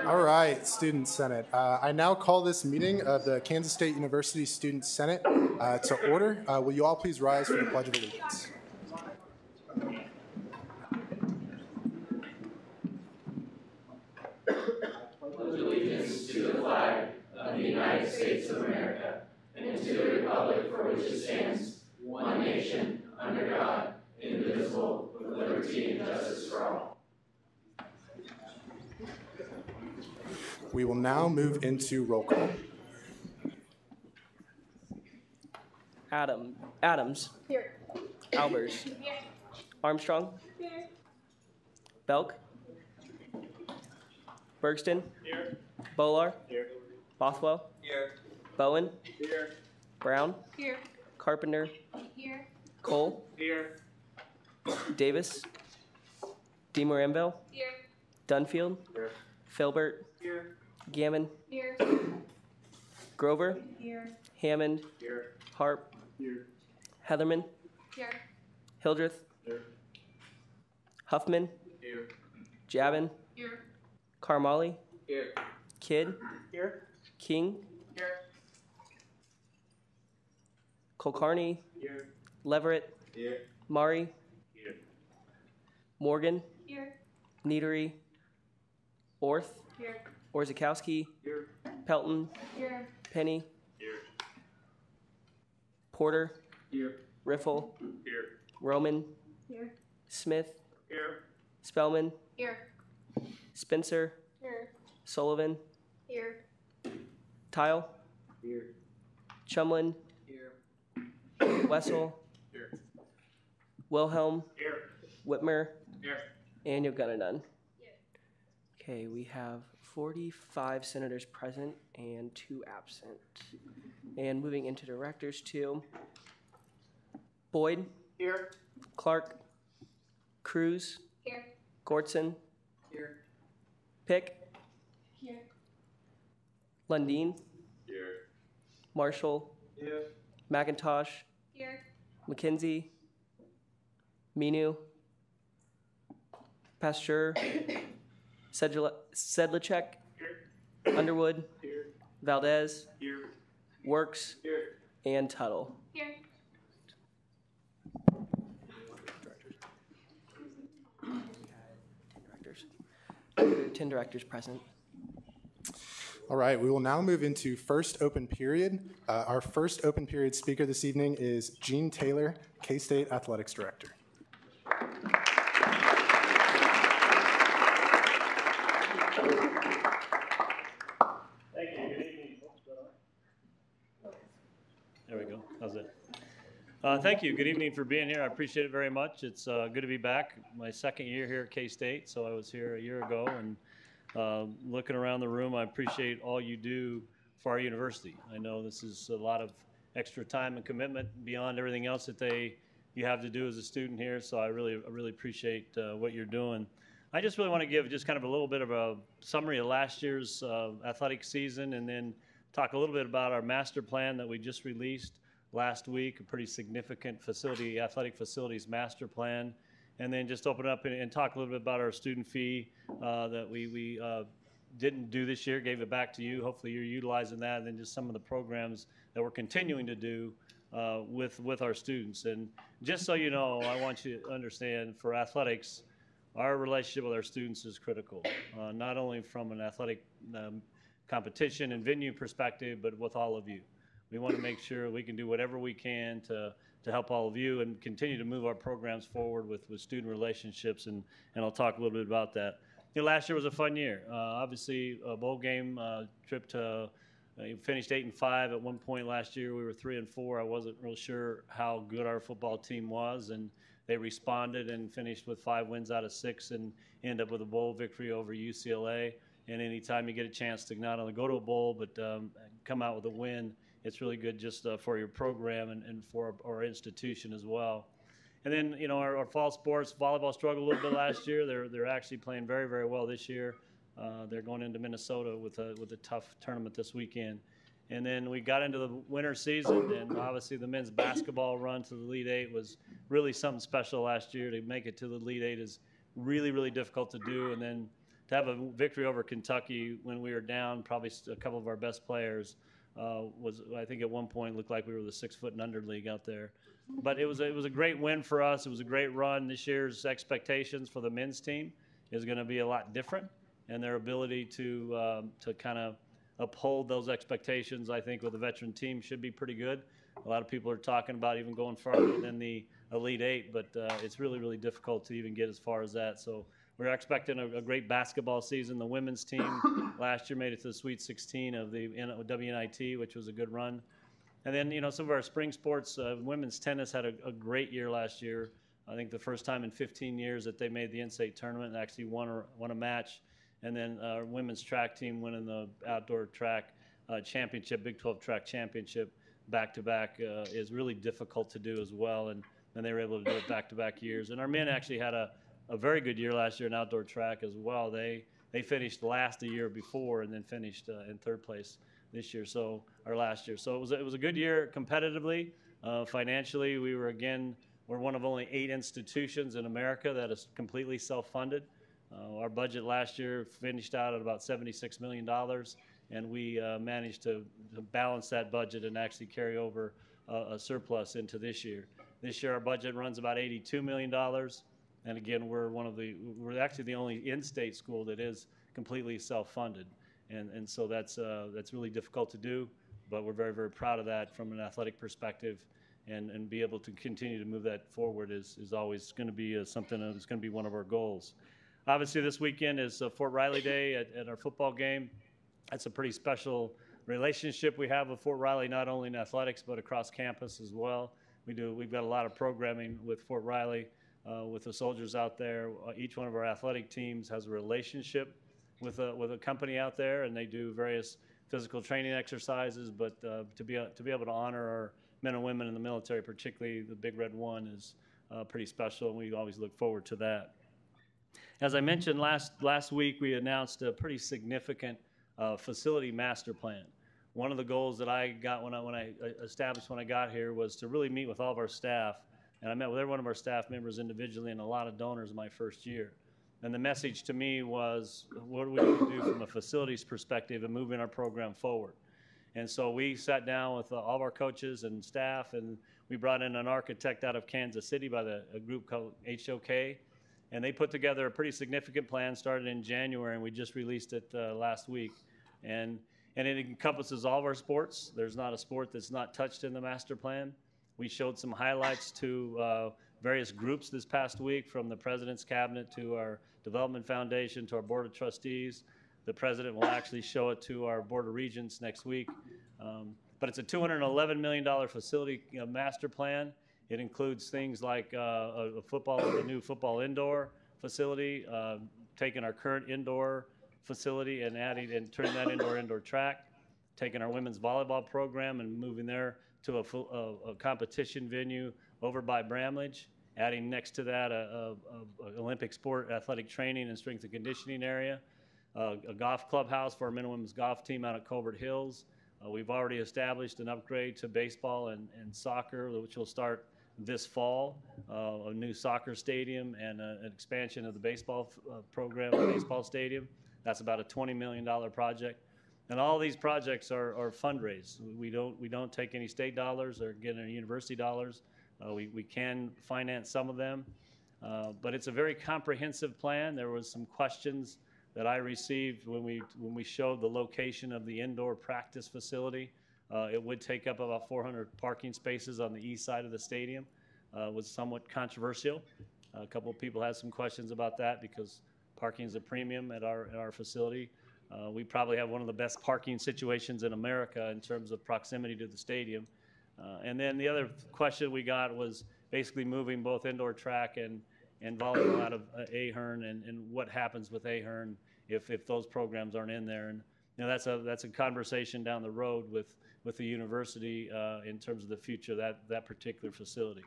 All right, Student Senate. I now call this meeting of the Kansas State University Student Senate to order. Will you all please rise for the Pledge of Allegiance? Allegiance to the flag of the United States of America and to the republic for which it stands, one nation, under God, indivisible, with liberty and justice for all. We will now move into roll call. Adams. Here. Albers. Here. Armstrong. Here. Belk. Bergston. Here. Bolar. Here. Bothwell. Here. Bowen. Here. Brown. Here. Carpenter. Here. Cole. Here. Davis. DeMoranville. Here. Dunfield. Here. Filbert. Here. Gammon. Here. Grover. Here. Hammond. Here. Harp. Here. Heatherman. Here. Hildreth. Here. Huffman. Here. Javin. Here. Carmali. Here. Kidd. Here. King. Here. Kulkarni. Here. Leverett. Here. Mari. Here. Morgan. Here. Neatery. Orth. Here. Orzakowski. Here. Pelton. Here. Penny. Here. Porter. Here. Riffle. Here. Roman. Here. Smith. Here. Spellman. Here. Spencer. Here. Sullivan. Here. Tile. Here. Chumlin. Here. Wessel. Here. Wilhelm. Here. Whitmer. Here. And Yogunanun. Okay, we have 45 senators present and 2 absent. And moving into directors too. Boyd. Here. Clark. Cruz. Here. Gortson. Here. Pick. Here. Lundeen. Here. Marshall. Here. McIntosh. Here. McKenzie. Minu. Pasteur. Sedlacek. Here. Underwood. Here. Valdez. Here. Works. Here. And Tuttle. Here. There are 10 directors present. All right, we will now move into first open period. Our first open period speaker this evening is Gene Taylor, K-State Athletics Director. Thank you. Good evening. There we go. How's it? Thank you. Good evening for being here. I appreciate it very much. It's good to be back. My second year here at K-State, so I was here a year ago. And looking around the room, I appreciate all you do for our university. I know this is a lot of extra time and commitment beyond everything else that you have to do as a student here. So I really appreciate what you're doing. I just really want to give just kind of a little bit of a summary of last year's athletic season, and then talk a little bit about our master plan that we just released last week, a pretty significant athletic facilities master plan, and then just open up and talk a little bit about our student fee that we didn't do this year, gave it back to you. Hopefully you're utilizing that, and then just some of the programs that we're continuing to do with our students. And just so you know, I want you to understand, for athletics, our relationship with our students is critical, not only from an athletic competition and venue perspective, but with all of you. We want to make sure we can do whatever we can to help all of you and continue to move our programs forward with student relationships, and I'll talk a little bit about that. You know, last year was a fun year. Obviously, a bowl game trip to finished 8-5. At one point last year, we were 3-4. I wasn't real sure how good our football team was, and they responded and finished with 5 wins out of 6 and end up with a bowl victory over UCLA. And anytime you get a chance to not only go to a bowl but come out with a win, it's really good just for your program and for our institution as well. And then, you know, our fall sports, volleyball struggled a little bit last year. They're actually playing very, very well this year. They're going into Minnesota with a tough tournament this weekend. And then we got into the winter season, and obviously the men's basketball run to the Elite Eight was really something special last year. To make it to the Elite Eight is really, really difficult to do. And then to have a victory over Kentucky when we were down probably a couple of our best players was, I think at one point, looked like we were the 6 foot and under league out there. But it was a great win for us. It was a great run. This year's expectations for the men's team is going to be a lot different, and their ability to kind of uphold those expectations, I think, with the veteran team should be pretty good. A lot of people are talking about even going farther than the Elite Eight, but it's really, really difficult to even get as far as that. So we're expecting a great basketball season. The women's team last year made it to the Sweet 16 of the WNIT, which was a good run. And then, some of our spring sports, women's tennis had a great year last year. I think the first time in 15 years that they made the NCAA tournament and actually won a match. And then our women's track team winning the outdoor track championship, Big 12 track championship back-to-back is really difficult to do as well. And they were able to do it back-to-back years. And our men actually had a very good year last year in outdoor track as well. They finished last the year before and then finished in third place this year, or last year. So it was a good year competitively. Financially, we're one of only 8 institutions in America that is completely self-funded. Our budget last year finished out at about $76 million, and we managed to balance that budget and actually carry over a surplus into this year. This year, our budget runs about $82 million, and again, we're actually the only in-state school that is completely self-funded, and so that's really difficult to do, but we're very, very proud of that from an athletic perspective, and be able to continue to move that forward is always going to be something that's going to be one of our goals. Obviously, this weekend is Fort Riley Day at our football game. That's a pretty special relationship we have with Fort Riley, not only in athletics, but across campus as well. We've got a lot of programming with Fort Riley, with the soldiers out there. Each one of our athletic teams has a relationship with a company out there, and they do various physical training exercises. But to be able to honor our men and women in the military, particularly the Big Red One, is pretty special, and we always look forward to that. As I mentioned last week, we announced a pretty significant facility master plan. One of the goals that I got when I established when I got here was to really meet with all of our staff, and I met with every one of our staff members individually and a lot of donors my first year. And the message to me was, what do we need to do from a facilities perspective and moving our program forward? And so we sat down with all of our coaches and staff, and we brought in an architect out of Kansas City by a group called HOK. And they put together a pretty significant plan, started in January, and we just released it last week. And it encompasses all of our sports. There's not a sport that's not touched in the master plan. We showed some highlights to various groups this past week, from the President's Cabinet to our Development Foundation to our Board of Trustees. The President will actually show it to our Board of Regents next week. But it's a $211 million facility master plan. It includes things like a new football indoor facility, taking our current indoor facility and turning that into our indoor track, taking our women's volleyball program and moving there to a competition venue over by Bramlage, adding next to that a Olympic sport athletic training and strength and conditioning area, a golf clubhouse for our men and women's golf team out at Colbert Hills. We've already established an upgrade to baseball and soccer, which will start this fall, a new soccer stadium and an expansion of the baseball program, baseball stadium. That's about a $20 million project. And all these projects are fundraised. We don't take any state dollars or get any university dollars. We can finance some of them, but it's a very comprehensive plan. There was some questions that I received when we showed the location of the indoor practice facility. It would take up about 400 parking spaces on the east side of the stadium. Was somewhat controversial. A couple of people had some questions about that because parking is a premium at our facility. We probably have one of the best parking situations in America in terms of proximity to the stadium. And then the other question we got was basically moving both indoor track and volleyball out of Ahern, and what happens with Ahern if those programs aren't in there. And that's a conversation down the road with the university in terms of the future of that particular facility.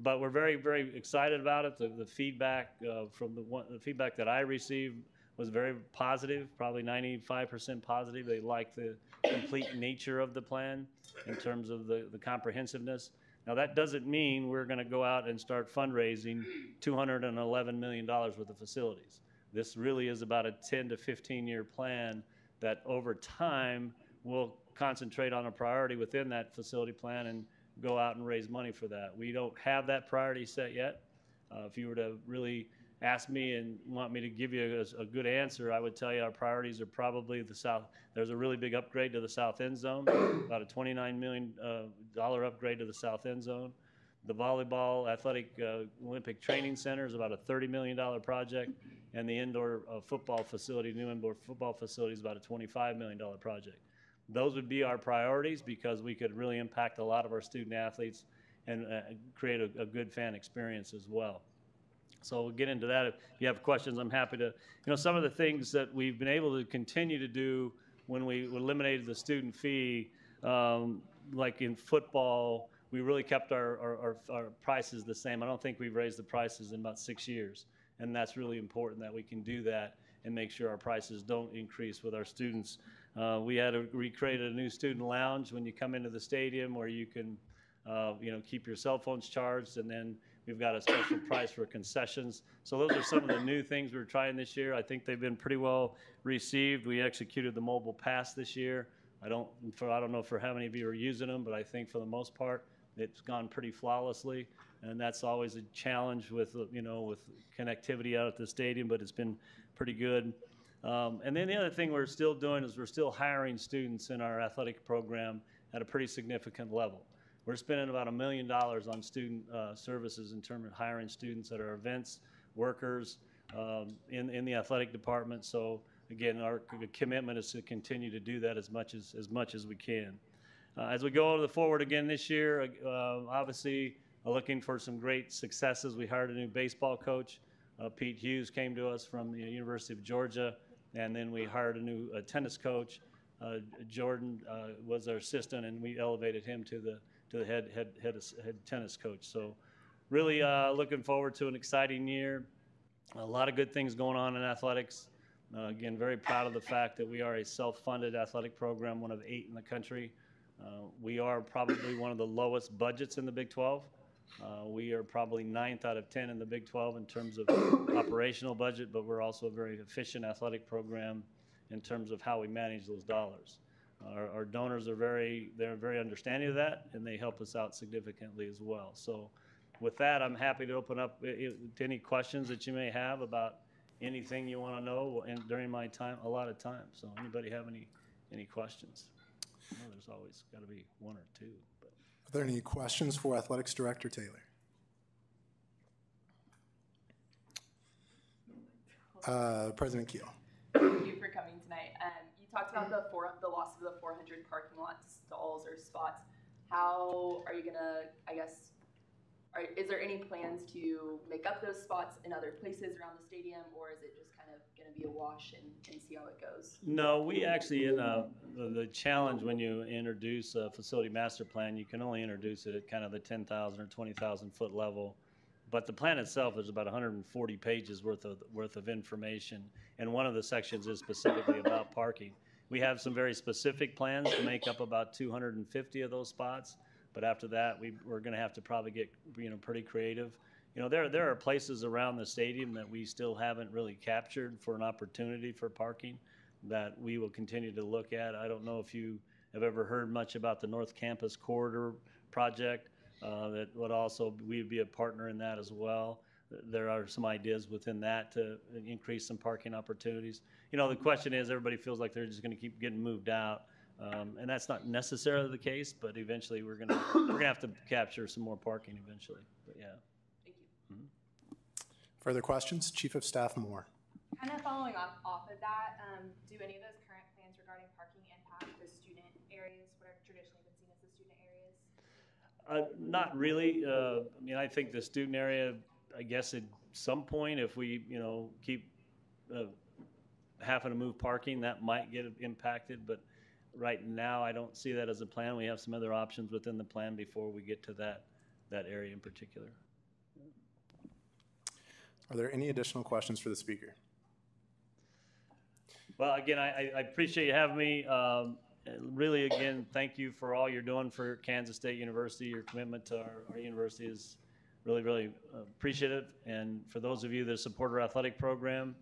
But we're very, very excited about it. The feedback the feedback that I received was very positive, probably 95% positive. They liked the complete nature of the plan in terms of the comprehensiveness. Now, that doesn't mean we're going to go out and start fundraising $211 million worth of facilities. This really is about a 10 to 15-year plan that over time will concentrate on a priority within that facility plan and go out and raise money for that. We don't have that priority set yet. If you were to really ask me and want me to give you a good answer, I would tell you our priorities are probably the south. There's a really big upgrade to the south end zone, about a $29 million upgrade to the south end zone. The volleyball athletic Olympic training center is about a $30 million project, and the indoor football facility, new indoor football facility, is about a $25 million project. Those would be our priorities because we could really impact a lot of our student athletes and create a good fan experience as well. So we'll get into that. If you have questions, I'm happy to. Some of the things that we've been able to continue to do when we eliminated the student fee, like in football, we really kept our prices the same. I don't think we've raised the prices in about 6 years, and that's really important that we can do that and make sure our prices don't increase with our students. We created a new student lounge when you come into the stadium where you can keep your cell phones charged, and then we've got a special price for concessions. So those are some of the new things we're trying this year. I think they've been pretty well received. We executed the mobile pass this year. I don't know for how many of you are using them, but I think for the most part it's gone pretty flawlessly, and that's always a challenge with with connectivity out at the stadium, but it's been pretty good. And then the other thing we're still doing is we're still hiring students in our athletic program at a pretty significant level. We're spending about $1 million on student services in terms of hiring students at our events, workers in the athletic department. So again, our commitment is to continue to do that as much as we can. As we go forward again this year, obviously looking for some great successes. We hired a new baseball coach. Pete Hughes came to us from the University of Georgia, and then we hired a new tennis coach. Jordan was our assistant, and we elevated him to the head tennis coach. So really looking forward to an exciting year. A lot of good things going on in athletics. Again, very proud of the fact that we are a self-funded athletic program, one of 8 in the country. We are probably one of the lowest budgets in the Big 12. We are probably 9th out of 10 in the Big 12 in terms of operational budget, but we're also a very efficient athletic program in terms of how we manage those dollars. Our donors are very understanding of that, and they help us out significantly as well. So with that, I'm happy to open up to any questions that you may have about anything you want to know during my time, a lot of time. So anybody have any questions? There's always got to be one or two. But. Are there any questions for Athletics Director Taylor? President Keel. Thank you for coming tonight. You talked about the loss of the 400 parking lot stalls or spots. How are you gonna, is there any plans to make up those spots in other places around the stadium, or is it just kind of going to be a wash and see how it goes? No, we actually, the challenge when you introduce a facility master plan, you can only introduce it at kind of the 10,000 or 20,000 foot level. But the plan itself is about 140 pages worth of information, and one of the sections is specifically about parking. We have some very specific plans to make up about 250 of those spots, but after that, we're going to have to probably get pretty creative. There are places around the stadium that we still haven't really captured for an opportunity for parking that we will continue to look at. I don't know if you have ever heard much about the North Campus Corridor project. That would also, we'd be a partner in that as well. There are some ideas within that to increase some parking opportunities. The question is, everybody feels like they're just going to keep getting moved out, and that's not necessarily the case. But eventually, we're gonna have to capture some more parking eventually. But yeah. Thank you. Mm-hmm. Further questions, Chief of Staff Moore. Kind of following off of that, do any of those current plans regarding parking impact the student areas, what have traditionally been seen as the student areas? Not really. I think the student area, I guess at some point, if we, keep having to move parking, that might get impacted. But right now, I don't see that as a plan. We have some other options within the plan before we get to that area in particular. Are there any additional questions for the speaker? Well, again, I appreciate you having me. And really, again, thank you for all you're doing for Kansas State University. Your commitment to our university is really, really appreciative. And for those of you that support our athletic program,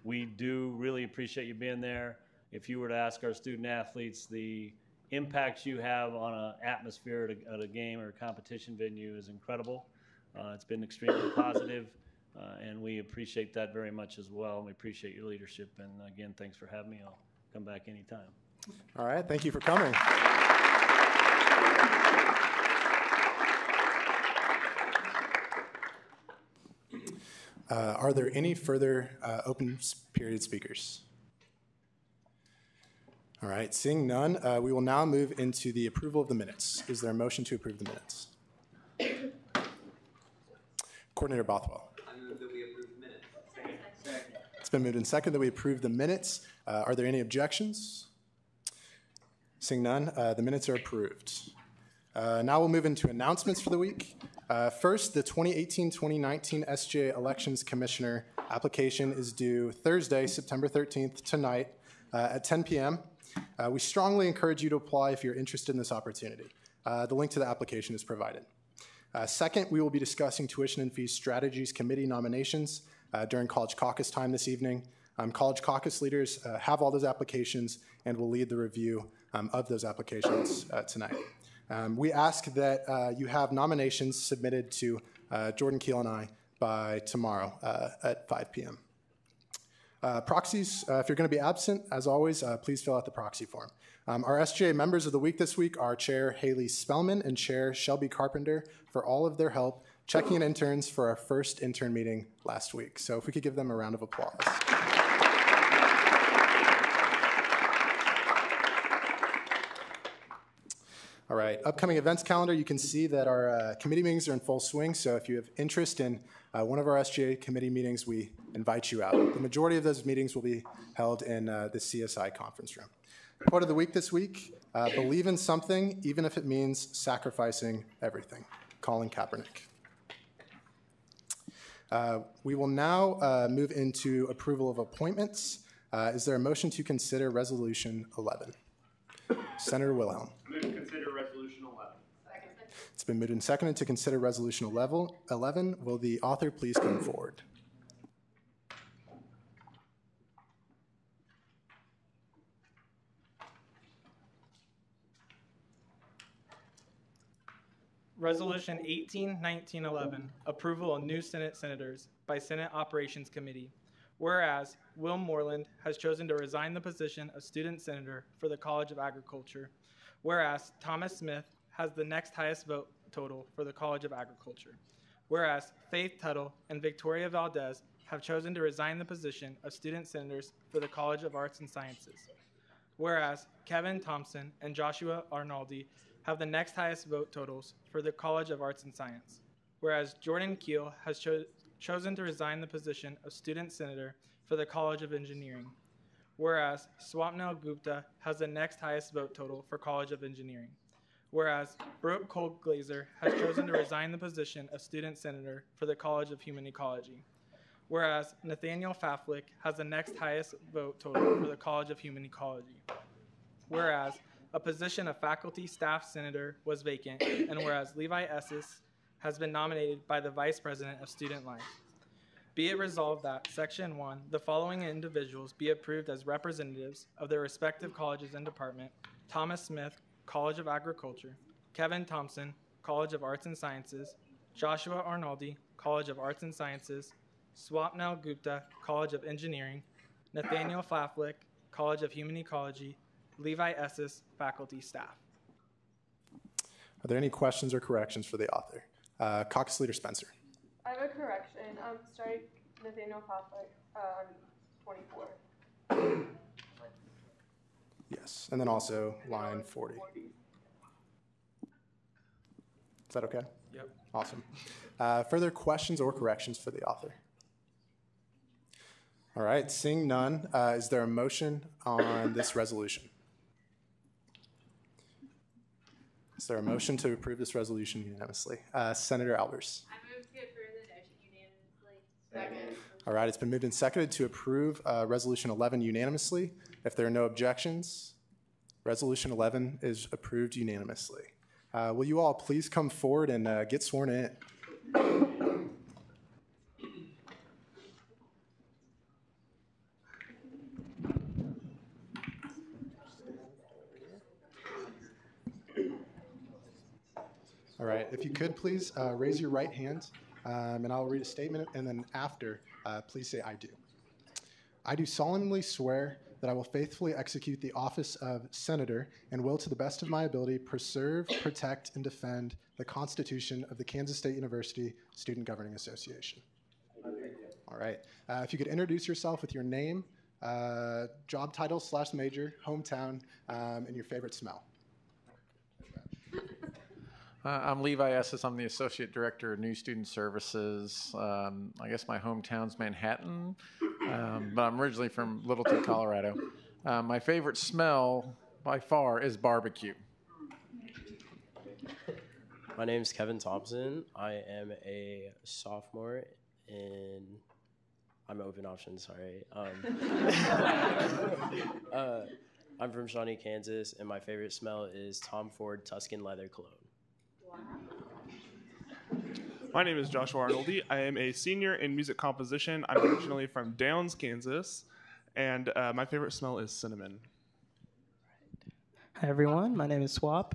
we do really appreciate you being there. If you were to ask our student athletes, the impact you have on an atmosphere at a game or a competition venue is incredible. It's been extremely positive, and we appreciate that very much as well. And we appreciate your leadership. And again, thanks for having me. I'll come back anytime. All right, thank you for coming. Are there any further open period speakers? All right, seeing none, we will now move into the approval of the minutes. Is there a motion to approve the minutes? Coordinator Bothwell. I move that we approve the minutes. Second. It's been moved and seconded that we approve the minutes. Are there any objections? Seeing none, the minutes are approved. Now we'll move into announcements for the week. First, the 2018-2019 SGA Elections Commissioner application is due Thursday, September 13th, tonight at 10 p.m. We strongly encourage you to apply if you're interested in this opportunity. The link to the application is provided. Second, we will be discussing tuition and fees strategies committee nominations during College Caucus time this evening. College Caucus leaders have all those applications and will lead the review of those applications tonight. We ask that you have nominations submitted to Jordan Keel and I by tomorrow at 5 p.m. Proxies, if you're going to be absent, as always, please fill out the proxy form. Our SGA members of the week this week are Chair Haley Spellman and Chair Shelby Carpenter for all of their help checking in interns for our first intern meeting last week. So if we could give them a round of applause. All right, upcoming events calendar, you can see that our committee meetings are in full swing, so if you have interest in one of our SGA committee meetings, we invite you out. The majority of those meetings will be held in the CSI conference room. Quote of the week this week, believe in something, even if it means sacrificing everything. Colin Kaepernick. We will now move into approval of appointments. Is there a motion to consider Resolution 11? Senator Wilhelm. I move to consider Resolution 11. Second. It's been moved and seconded to consider Resolution 11. Will the author please come forward? Resolution 18-1911, approval of new Senate senators by Senate Operations Committee. Whereas Will Moreland has chosen to resign the position of student senator for the College of Agriculture. Whereas Thomas Smith has the next highest vote total for the College of Agriculture. Whereas Faith Tuttle and Victoria Valdez have chosen to resign the position of student senators for the College of Arts and Sciences. Whereas Kevin Thompson and Joshua Arnaldi have the next highest vote totals for the College of Arts and Science. Whereas Jordan Keel has chosen to resign the position of student senator for the College of Engineering. Whereas Swapnil Gupta has the next highest vote total for College of Engineering. Whereas Brooke Cole-Glazer has chosen to resign the position of student senator for the College of Human Ecology. Whereas Nathaniel Faflick has the next highest vote total for the College of Human Ecology. Whereas a position of faculty staff senator was vacant, and whereas Levi Esses has been nominated by the Vice President of Student Life. Be it resolved that Section 1, the following individuals be approved as representatives of their respective colleges and department: Thomas Smith, College of Agriculture; Kevin Thompson, College of Arts and Sciences; Joshua Arnaldi, College of Arts and Sciences; Swapnil Gupta, College of Engineering; Nathaniel Faflick, College of Human Ecology; Levi Esses, faculty staff. Are there any questions or corrections for the author? Caucus Leader Spencer. I have a correction. Strike Nathaniel Faflick on 24. Yes, and then also line 40. Is that okay? Yep. Awesome. Further questions or corrections for the author? All right, seeing none, is there a motion on this resolution? Is there a motion to approve this resolution unanimously? Senator Albers. I move to approve the motion unanimously. Second. All right, it's been moved and seconded to approve Resolution 11 unanimously. If there are no objections, Resolution 11 is approved unanimously. Will you all please come forward and get sworn in? All right, if you could please raise your right hand, and I'll read a statement, and then after, please say I do. I do solemnly swear that I will faithfully execute the office of Senator and will, to the best of my ability, preserve, protect, and defend the Constitution of the Kansas State University Student Governing Association. All right, if you could introduce yourself with your name, job title / major, hometown, and your favorite smell. I'm Levi Esses. I'm the Associate Director of New Student Services. I guess my hometown's Manhattan, but I'm originally from Littleton, Colorado. My favorite smell, by far, is barbecue. My name is Kevin Thompson. I am a sophomore in... I'm open options, sorry. I'm from Shawnee, Kansas, and my favorite smell is Tom Ford Tuscan Leather Cologne. My name is Joshua Arnoldi. I am a senior in music composition. I'm originally from Downs, Kansas, and my favorite smell is cinnamon. Hi, everyone. My name is Swap.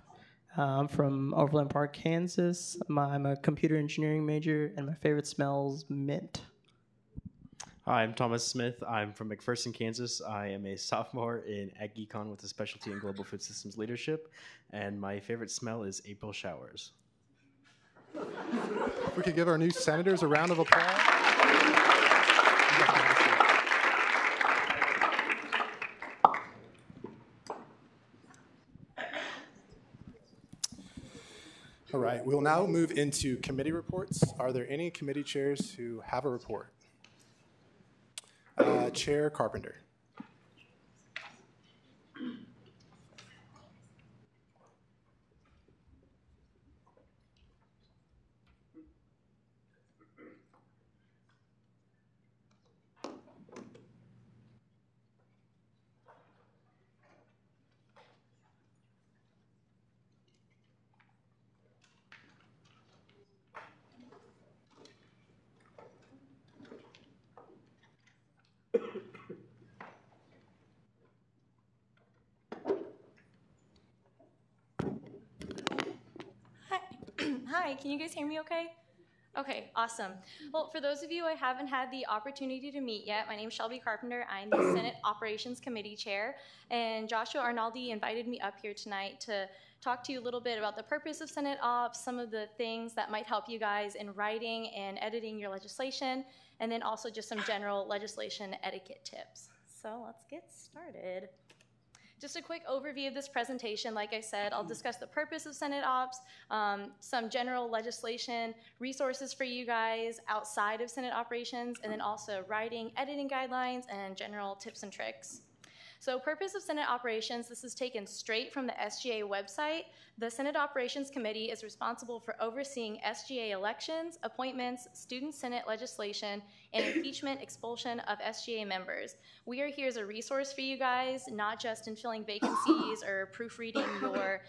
I'm from Overland Park, Kansas. I'm a computer engineering major, and my favorite smell is mint. Hi, I'm Thomas Smith. I'm from McPherson, Kansas. I am a sophomore in Ag Econ with a specialty in global food systems leadership, and my favorite smell is April showers. If we could give our new senators a round of applause. All right, we'll now move into committee reports. Are there any committee chairs who have a report? Chair Carpenter. Hi, can you guys hear me okay? Okay, awesome. Well, for those of you I haven't had the opportunity to meet yet, my name is Shelby Carpenter. I'm the Senate Operations Committee Chair, and Joshua Arnoldi invited me up here tonight to talk to you a little bit about the purpose of Senate Ops, some of the things that might help you guys in writing and editing your legislation, and then also just some general legislation etiquette tips. So let's get started. Just a quick overview of this presentation. Like I said, I'll discuss the purpose of Senate Ops, some general legislation, resources for you guys outside of Senate operations, and then also writing, editing guidelines, and general tips and tricks. So purpose of Senate operations, this is taken straight from the SGA website. The Senate Operations Committee is responsible for overseeing SGA elections, appointments, student Senate legislation, and impeachment, expulsion of SGA members. We are here as a resource for you guys, not just in filling vacancies or proofreading your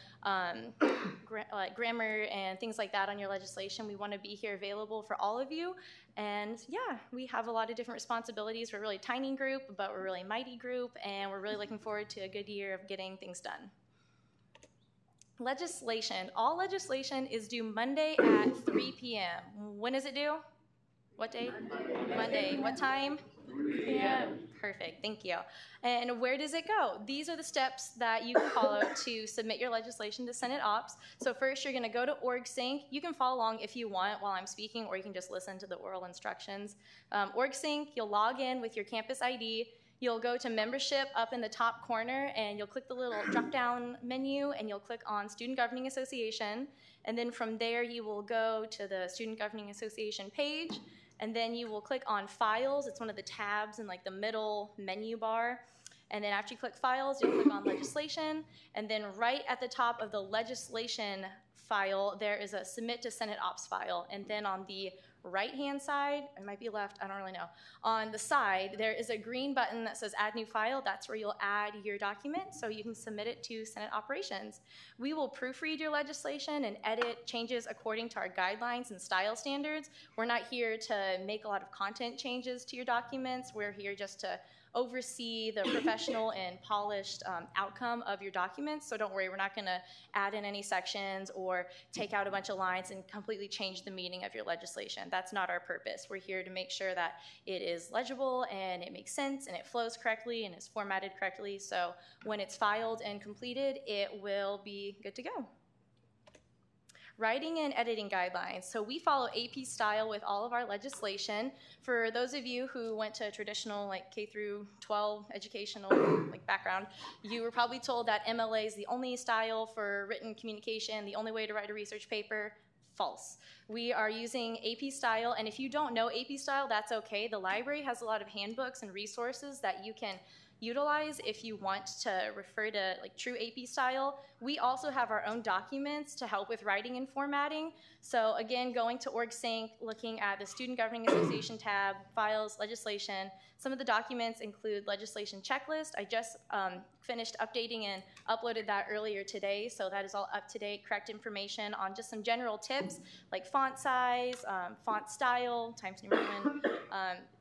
grammar and things like that on your legislation. We want to be here available for all of you. And yeah, we have a lot of different responsibilities. We're a really tiny group, but we're a really mighty group, and we're really looking forward to a good year of getting things done. Legislation. All legislation is due Monday at 3 p.m. When is it due? What day? Monday. What time? 3 p.m. Perfect. Thank you. And where does it go? These are the steps that you can follow to submit your legislation to Senate Ops. So first, you're going to go to OrgSync. You can follow along if you want while I'm speaking, or you can just listen to the oral instructions. OrgSync, you'll log in with your campus ID. You'll go to membership up in the top corner, and you'll click the little drop-down menu, and you'll click on Student Governing Association. And then from there, you will go to the Student Governing Association page, and then you will click on Files. It's one of the tabs in like the middle menu bar. And then after you click Files, you'll click on Legislation, and then right at the top of the legislation file, there is a Submit to Senate Ops file. And then on the right-hand side, it might be left, I don't really know. On the side, there is a green button that says Add New File. That's where you'll add your document so you can submit it to Senate Operations. We will proofread your legislation and edit changes according to our guidelines and style standards. We're not here to make a lot of content changes to your documents. We're here just to oversee the professional and polished outcome of your documents. So don't worry, we're not going to add in any sections or take out a bunch of lines and completely change the meaning of your legislation. That's not our purpose. We're here to make sure that it is legible and it makes sense and it flows correctly and is formatted correctly. So when it's filed and completed, it will be good to go. Writing and editing guidelines. So we follow AP style with all of our legislation. For those of you who went to a traditional like K through 12 educational like background, you were probably told that MLA is the only style for written communication, the only way to write a research paper. False. We are using AP style, and if you don't know AP style, that's okay. The library has a lot of handbooks and resources that you can utilize if you want to refer to like true AP style. We also have our own documents to help with writing and formatting. So again, going to OrgSync, looking at the Student Governing Association tab, files, legislation. Some of the documents include legislation checklist. I just finished updating and uploaded that earlier today, so that is all up to date, correct information on just some general tips like font size, font style, Times New Roman,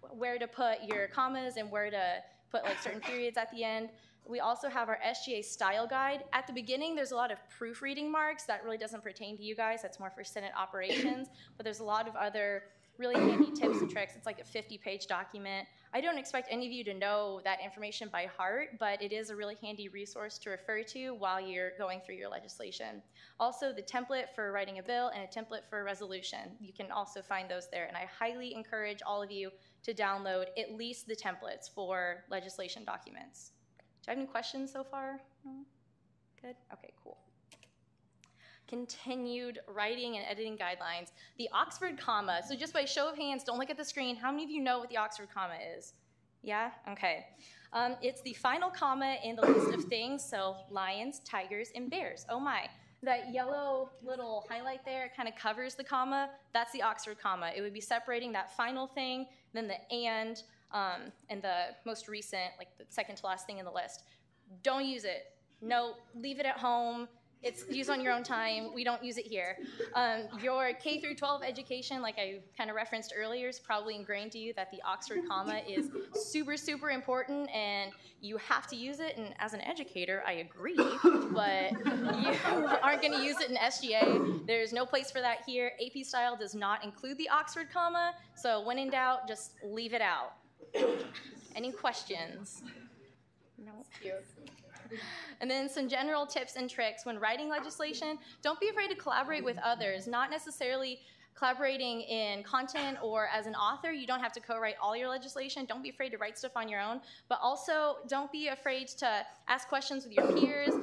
where to put your commas and where to put like certain periods at the end. We also have our SGA style guide. At the beginning, there's a lot of proofreading marks. That really doesn't pertain to you guys. That's more for Senate operations. But there's a lot of other really handy tips and tricks. It's like a 50-page document. I don't expect any of you to know that information by heart, but it is a really handy resource to refer to while you're going through your legislation. Also, the template for writing a bill and a template for a resolution. You can also find those there, and I highly encourage all of you to download at least the templates for legislation documents. Do you have any questions so far? No? Good? Okay, cool. Continued writing and editing guidelines. The Oxford comma. So just by show of hands, don't look at the screen. How many of you know what the Oxford comma is? Yeah? Okay. It's the final comma in the list of things, so lions, tigers, and bears. Oh my. That yellow little highlight there kind of covers the comma. That's the Oxford comma. It would be separating that final thing, then the and the most recent, like the second to last thing in the list. Don't use it. No, leave it at home. It's used on your own time. We don't use it here. Your K through 12 education, like I kind of referenced earlier, is probably ingrained to you that the Oxford comma is super, super important, and you have to use it. And as an educator, I agree, but you aren't going to use it in SGA. There's no place for that here. AP style does not include the Oxford comma, so when in doubt, just leave it out. Any questions? No. And then some general tips and tricks when writing legislation. Don't be afraid to collaborate with others, not necessarily collaborating in content or as an author. You don't have to co-write all your legislation. Don't be afraid to write stuff on your own, but also don't be afraid to ask questions with your peers.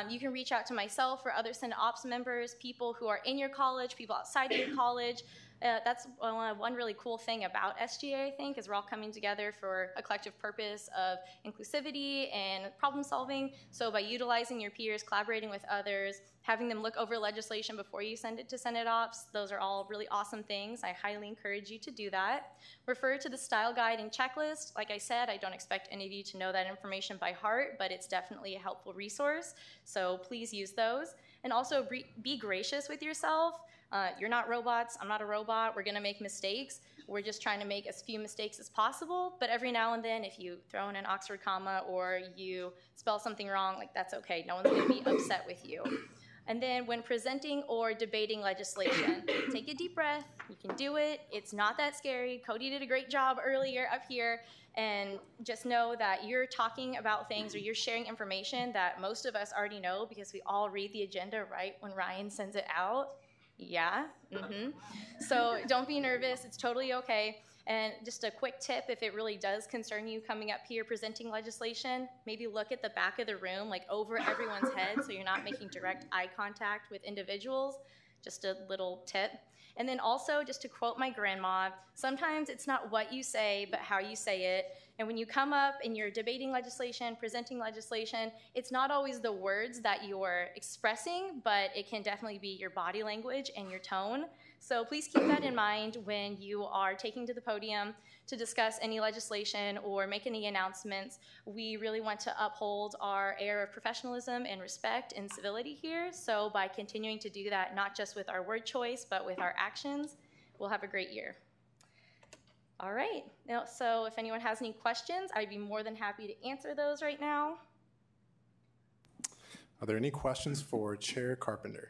You can reach out to myself or other Senate Ops members, people who are in your college, people outside of your college. That's one really cool thing about SGA, I think, is we're all coming together for a collective purpose of inclusivity and problem solving. So by utilizing your peers, collaborating with others, having them look over legislation before you send it to Senate Ops, those are all really awesome things. I highly encourage you to do that. Refer to the style guide and checklist. Like I said, I don't expect any of you to know that information by heart, but it's definitely a helpful resource. So please use those. And also be gracious with yourself. You're not robots. I'm not a robot. We're going to make mistakes. We're just trying to make as few mistakes as possible. But every now and then, if you throw in an Oxford comma or you spell something wrong, like that's okay. No one's going to be upset with you. And then when presenting or debating legislation, take a deep breath. You can do it. It's not that scary. Cody did a great job earlier up here. And just know that you're talking about things or you're sharing information that most of us already know because we all read the agenda right when Ryan sends it out. Yeah. So don't be nervous. It's totally okay. And just a quick tip, if it really does concern you coming up here presenting legislation, maybe look at the back of the room, like over everyone's head, so you're not making direct eye contact with individuals. Just a little tip. And then also, just to quote my grandma, sometimes it's not what you say, but how you say it. And when you come up and you're debating legislation, presenting legislation, it's not always the words that you're expressing, but it can definitely be your body language and your tone. So please keep that in mind when you are taking to the podium to discuss any legislation or make any announcements. We really want to uphold our air of professionalism and respect and civility here. So by continuing to do that, not just with our word choice, but with our actions, we'll have a great year. All right, now, so if anyone has any questions, I'd be more than happy to answer those right now. Are there any questions for Chair Carpenter?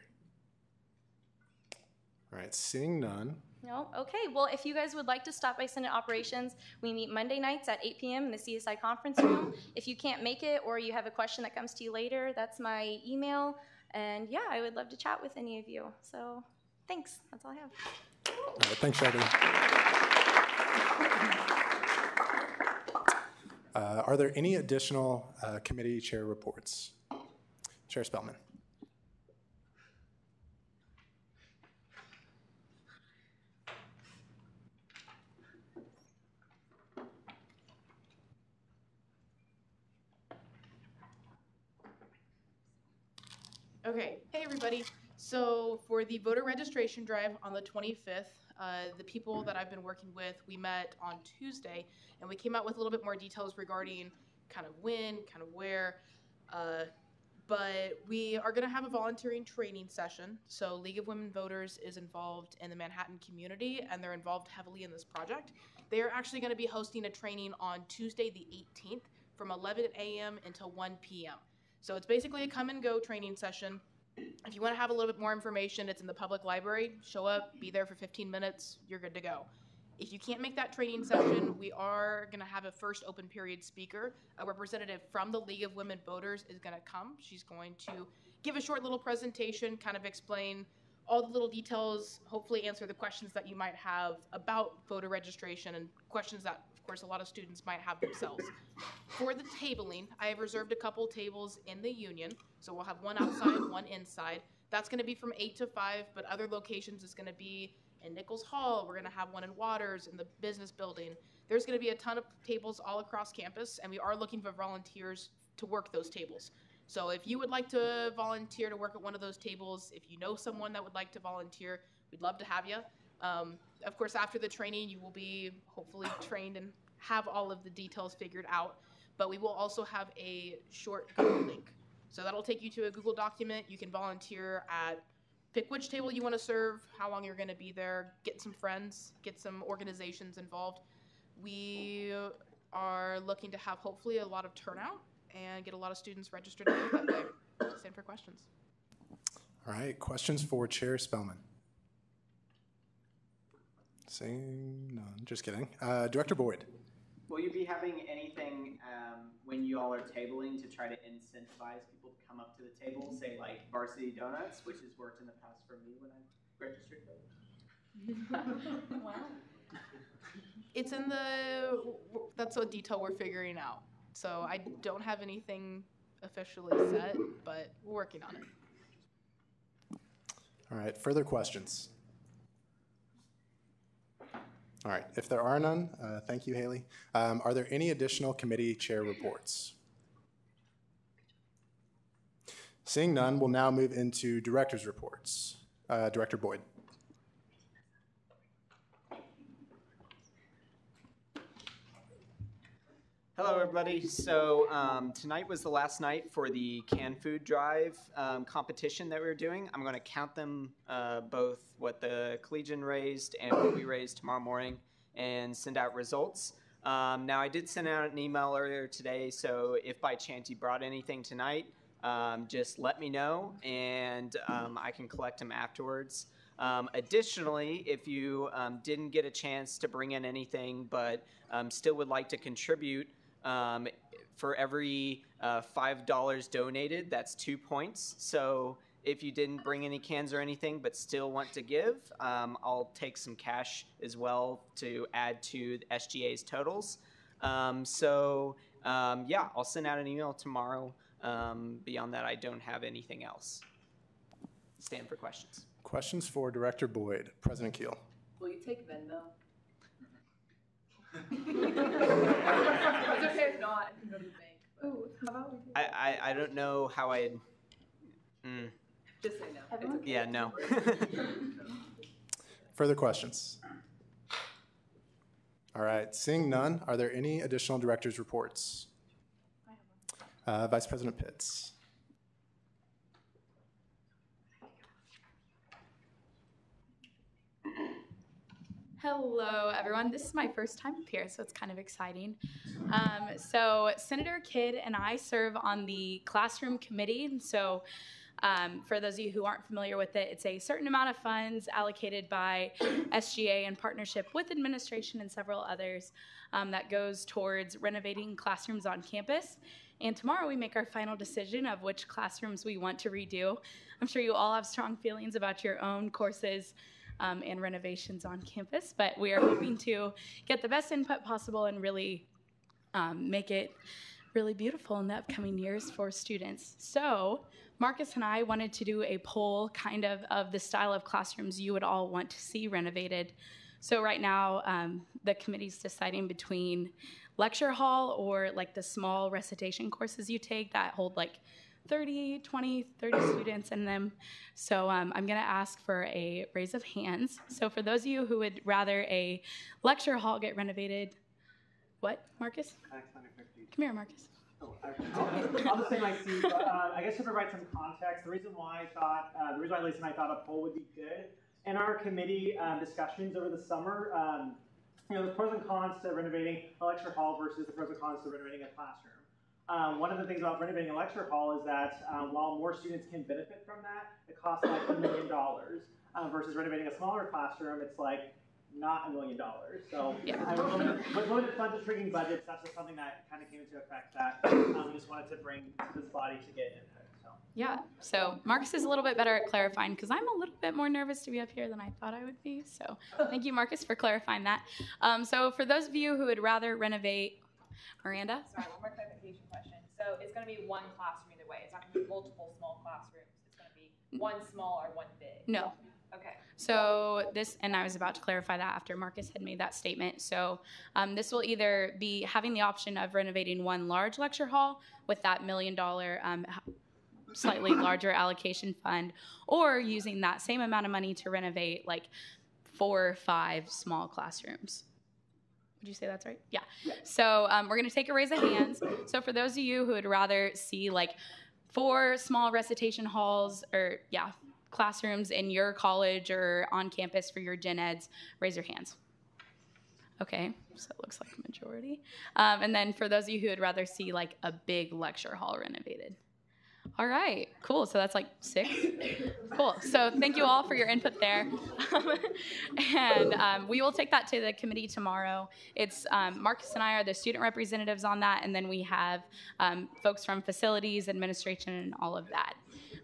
All right, seeing none. No? Okay, well, if you guys would like to stop by Senate Operations, we meet Monday nights at 8 p.m. in the CSI conference room. If you can't make it or you have a question that comes to you later, that's my email. And yeah, I would love to chat with any of you. So thanks, that's all I have. All right, thanks, Shelby. Are there any additional committee chair reports? Chair Spellman. Okay, hey everybody. So for the voter registration drive on the 25th, the people that I've been working with, we met on Tuesday, and we came out with a little bit more details regarding kind of when, kind of where, but we are going to have a volunteering training session. So League of Women Voters is involved in the Manhattan community, and they're involved heavily in this project. They are actually going to be hosting a training on Tuesday the 18th from 11 a.m. until 1 p.m. So it's basically a come and go training session. If you want to have a little bit more information, it's in the public library. Show up, be there for 15 minutes, you're good to go. If you can't make that training session, we are going to have a first open period speaker. A representative from the League of Women Voters is going to come. She's going to give a short little presentation, kind of explain all the little details, hopefully answer the questions that you might have about voter registration and questions that, of course, a lot of students might have themselves. For the tabling, I have reserved a couple tables in the union. So we'll have one outside, one inside. That's going to be from 8 to 5, but other locations is going to be in Nichols Hall. We're going to have one in Waters, in the business building. There's going to be a ton of tables all across campus, and we are looking for volunteers to work those tables. So if you would like to volunteer to work at one of those tables, if you know someone that would like to volunteer, we'd love to have you. Of course, after the training, you will be hopefully trained and have all of the details figured out. But we will also have a short Google link. So that'll take you to a Google document. You can volunteer at, pick which table you want to serve, how long you're going to be there, get some friends, get some organizations involved. We are looking to have hopefully a lot of turnout and get a lot of students registered to vote that day. Stand for questions. All right, questions for Chair Spellman? Seeing none, just kidding. Director Boyd. Will you be having anything when you all are tabling to try to incentivize people to come up to the table, say like Varsity Donuts, which has worked in the past for me when I registered? Wow. It's in the, that's a detail we're figuring out. So I don't have anything officially set, but we're working on it. All right, further questions? All right, if there are none, thank you, Haley. Are there any additional committee chair reports? Seeing none, we'll now move into director's reports. Director Boyd. Hello, everybody. So tonight was the last night for the canned food drive competition that we were doing. I'm going to count them, both what the Collegian raised and what we raised tomorrow morning, and send out results. Now, I did send out an email earlier today, so if by chance you brought anything tonight, just let me know, and I can collect them afterwards. Additionally, if you didn't get a chance to bring in anything but still would like to contribute, for every $5 donated, that's 2 points. So if you didn't bring any cans or anything but still want to give, I'll take some cash as well to add to the SGA's totals. Yeah, I'll send out an email tomorrow. Beyond that, I don't have anything else. Stand for questions. Questions for Director Boyd. President Keel. Will you take Venmo? It's okay if not. I can go to the bank. Ooh, how about we I don't know how I'd... Just say no. It's okay. Yeah, no. Further questions? All right, seeing none, are there any additional directors' reports? Vice President Pitts. Hello, everyone. This is my first time up here, so it's kind of exciting. So Senator Kidd and I serve on the classroom committee, and so for those of you who aren't familiar with it, it's a certain amount of funds allocated by SGA in partnership with administration and several others that goes towards renovating classrooms on campus. And tomorrow we make our final decision of which classrooms we want to redo. I'm sure you all have strong feelings about your own courses and renovations on campus, but we are hoping to get the best input possible and really make it really beautiful in the upcoming years for students. So Marcus and I wanted to do a poll kind of the style of classrooms you would all want to see renovated. So right now, the committee's deciding between lecture hall or like the small recitation courses you take that hold like 30 students in them. So I'm going to ask for a raise of hands. So for those of you who would rather a lecture hall get renovated, what, Marcus? Come here, Marcus. I'll just say my seat, but I guess to provide some context, the reason why Lisa and I thought a poll would be good, in our committee discussions over the summer, the pros and cons to renovating a lecture hall versus the pros and cons to renovating a classroom. One of the things about renovating a lecture hall is that while more students can benefit from that, it costs like $1 million. Versus renovating a smaller classroom, it's like not $1 million. So with limited funds and shrinking budgets, that's just something that kind of came into effect that we just wanted to bring to this body to get input. Yeah, so Marcus is a little bit better at clarifying because I'm a little bit more nervous to be up here than I thought I would be. So thank you, Marcus, for clarifying that. So for those of you who would rather renovate, Miranda? Sorry, one more clarification question. So it's going to be one classroom either way. It's not going to be multiple small classrooms. It's going to be one small or one big. No. Okay. So this, and I was about to clarify that after Marcus had made that statement. So this will either be having the option of renovating one large lecture hall with that $1 million slightly larger allocation fund, or using that same amount of money to renovate like 4 or 5 small classrooms. Would you say that's right? Yeah. So we're going to take a raise of hands. So for those of you who would rather see like 4 small recitation halls or classrooms in your college or on campus for your gen eds, raise your hands. Okay, so it looks like a majority. And then for those of you who would rather see like a big lecture hall renovated. All right, cool. So that's like 6. Cool. So thank you all for your input there. And we will take that to the committee tomorrow. It's Marcus and I are the student representatives on that, and then we have folks from facilities, administration, and all of that.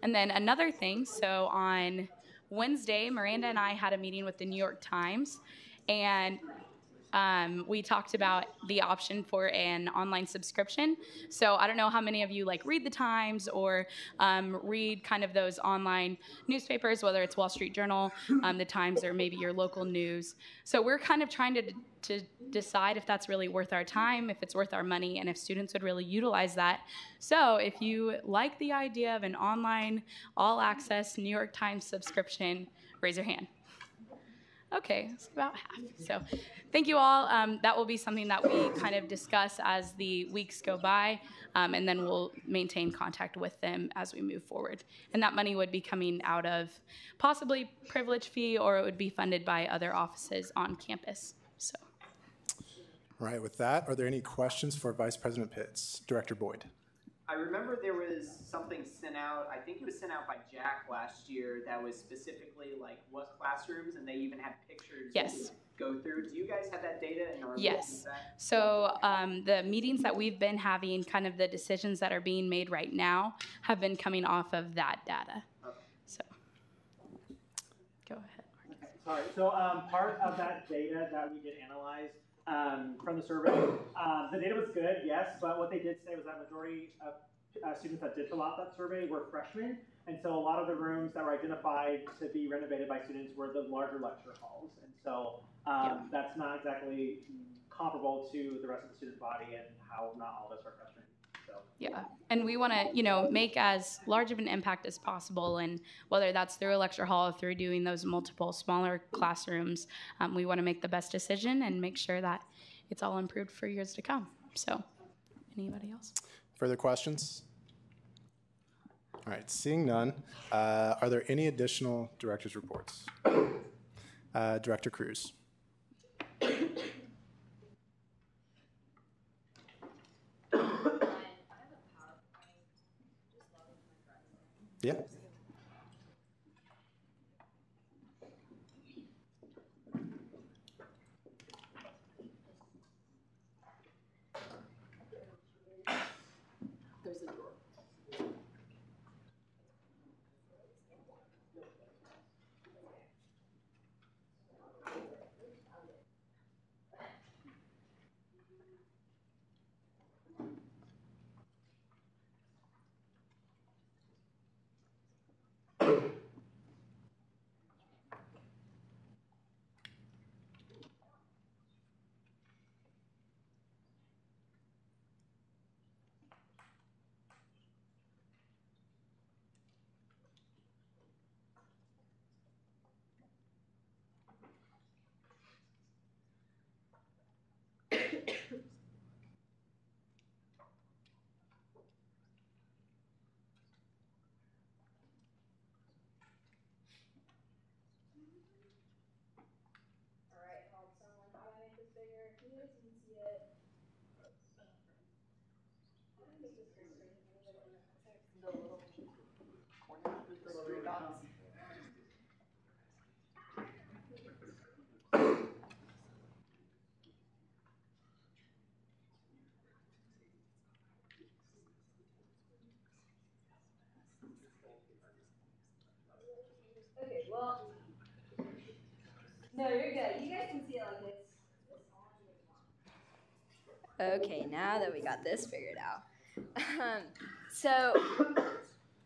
And then another thing, so on Wednesday, Miranda and I had a meeting with the New York Times, and we talked about the option for an online subscription. So I don't know how many of you like read the Times or read kind of those online newspapers, whether it's Wall Street Journal, the Times, or maybe your local news. So we're kind of trying to decide if that's really worth our time, if it's worth our money, and if students would really utilize that. So if you like the idea of an online, all-access New York Times subscription, raise your hand. Okay, it's about half. So thank you all. That will be something that we kind of discuss as the weeks go by, and then we'll maintain contact with them as we move forward. And that money would be coming out of possibly privilege fee, or it would be funded by other offices on campus. So. All right, with that, are there any questions for Vice President Pitts? Director Boyd. I remember there was something sent out, I think it was sent out by Jack last year, that was specifically like what classrooms, and they even had pictures to go through. Do you guys have that data? Yes. So the meetings that we've been having, kind of the decisions that are being made right now, have been coming off of that data. Okay. So go ahead, Marcus. Sorry. So part of that data that we did analyze from the survey, the data was good, yes, but what they did say was that majority of students that did fill out that survey were freshmen, and so a lot of the rooms that were identified to be renovated by students were the larger lecture halls, and so that's not exactly comparable to the rest of the student body and how not all of us are freshmen. Yeah, and we want to, make as large of an impact as possible, and whether that's through a lecture hall, through doing those multiple smaller classrooms, we want to make the best decision and make sure that it's all improved for years to come. So, anybody else? Further questions? All right, seeing none, are there any additional director's reports? Director Cruz. Yeah. There's a drawer. Okay, well, no, you're good. You guys can see it like this. Okay, now that we got this figured out. So,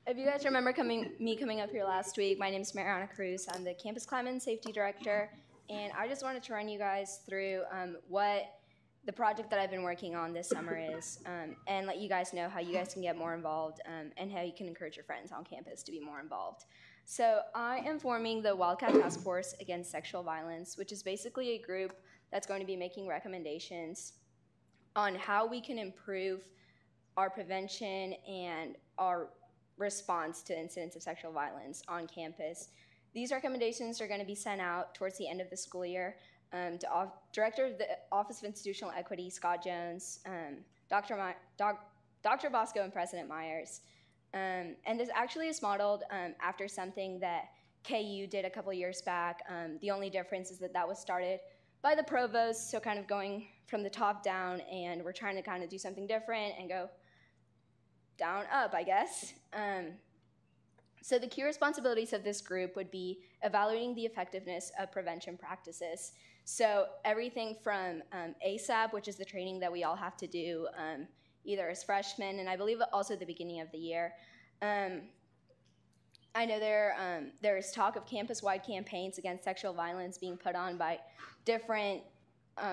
if you guys remember me coming up here last week, my name is Mariana Cruz. I'm the Campus Climate and Safety Director, and I just wanted to run you guys through what the project that I've been working on this summer is, and let you guys know how you guys can get more involved and how you can encourage your friends on campus to be more involved. So I am forming the Wildcat Task Force Against Sexual Violence, which is basically a group that's going to be making recommendations on how we can improve our prevention and our response to incidents of sexual violence on campus. These recommendations are going to be sent out towards the end of the school year to Director of the Office of Institutional Equity, Scott Jones, Dr. Bosco, and President Myers. And this actually is modeled after something that KU did a couple years back. The only difference is that was started by the provost, so kind of going from the top down, and we're trying to kind of do something different and go down up, I guess. So the key responsibilities of this group would be evaluating the effectiveness of prevention practices. So everything from ASAP, which is the training that we all have to do either as freshmen, and I believe also at the beginning of the year. I know there is talk of campus-wide campaigns against sexual violence being put on by different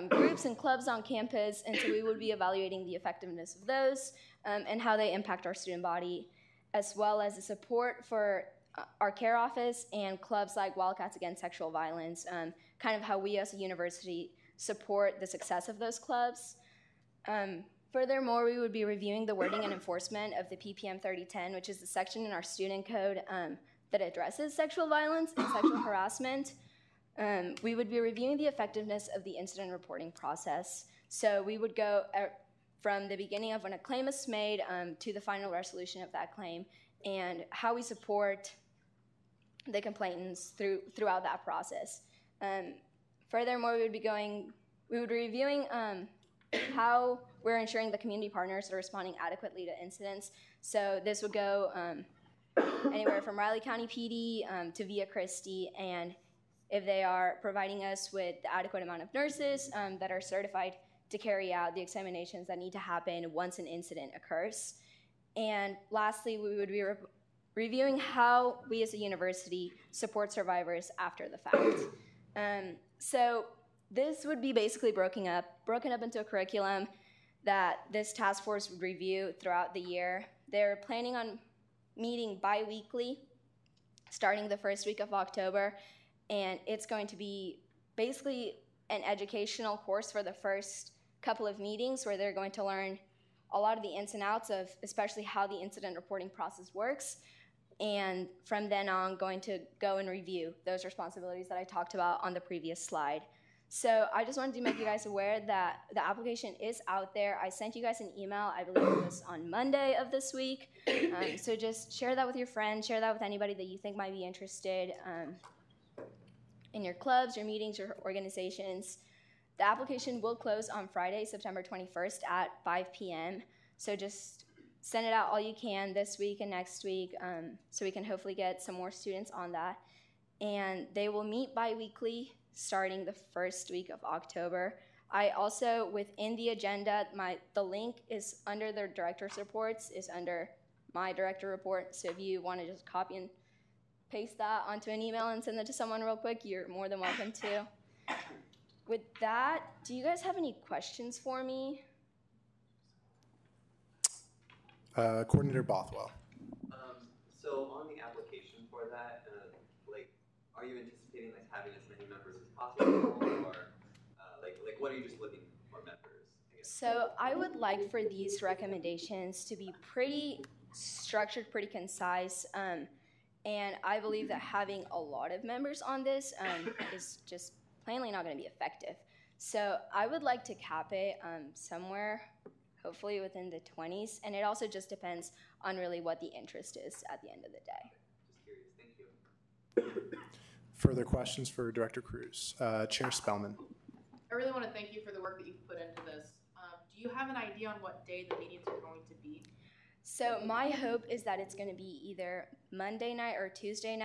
groups and clubs on campus, and so we would be evaluating the effectiveness of those and how they impact our student body, as well as the support for our care office and clubs like Wildcats Against Sexual Violence, kind of how we as a university support the success of those clubs. Furthermore, we would be reviewing the wording and enforcement of the PPM 3010, which is the section in our student code that addresses sexual violence and sexual harassment. We would be reviewing the effectiveness of the incident reporting process. So we would go from the beginning of when a claim is made to the final resolution of that claim, and how we support the complainants throughout that process. Furthermore, we would be reviewing how we're ensuring the community partners are responding adequately to incidents. So this would go anywhere from Riley County PD to Via Christi, and if they are providing us with the adequate amount of nurses that are certified to carry out the examinations that need to happen once an incident occurs. And lastly, we would be reviewing how we as a university support survivors after the fact. So this would be basically broken up into a curriculum that this task force would review throughout the year. They're planning on meeting bi-weekly starting the first week of October, and it's going to be basically an educational course for the first couple of meetings where they're going to learn a lot of the ins and outs of especially how the incident reporting process works, and from then on going to go and review those responsibilities that I talked about on the previous slide. So I just wanted to make you guys aware that the application is out there. I sent you guys an email, I believe it was on Monday of this week. So just share that with your friends, share that with anybody that you think might be interested in your clubs, your meetings, your organizations. The application will close on Friday, September 21st at 5 p.m. So just send it out all you can this week and next week so we can hopefully get some more students on that. And they will meet bi-weekly starting the first week of October. I also, within the agenda, the link is under their director's reports, is under my director report. So if you want to just copy and paste that onto an email and send it to someone real quick, you're more than welcome to. With that, do you guys have any questions for me? Coordinator Bothwell. So on the application for that, are you anticipating having as many members as possible, or what are you just looking for members? So I would like for these recommendations to be pretty structured, pretty concise, and I believe that having a lot of members on this is just plainly not going to be effective. So I would like to cap it somewhere, hopefully within the 20s, and it also just depends on really what the interest is at the end of the day. Just curious, thank you. Further questions for Director Cruz? Chair Spellman. I really want to thank you for the work that you've put into this. Do you have an idea on what day the meetings are going to be? So my hope is that it's going to be either Monday night or Tuesday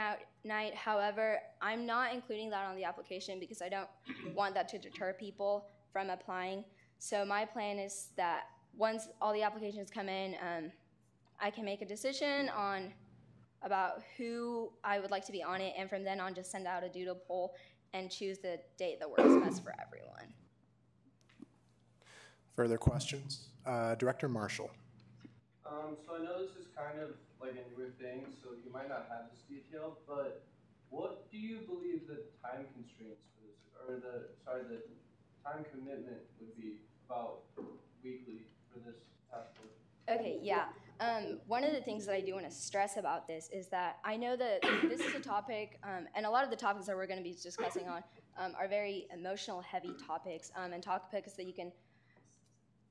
night. However, I'm not including that on the application because I don't want that to deter people from applying. So my plan is that once all the applications come in, I can make a decision on about who I would like to be on it, and from then on just send out a doodle poll and choose the date that works best for everyone. Further questions? Director Marshall. So I know this is kind of like a newer thing, so you might not have this detailed, but what do you believe the time constraints for this, or the time commitment would be about weekly for this task force? Okay, yeah. One of the things that I do want to stress about this is that I know that this is a topic, and a lot of the topics that we're going to be discussing on are very emotional, heavy topics, and topics that you can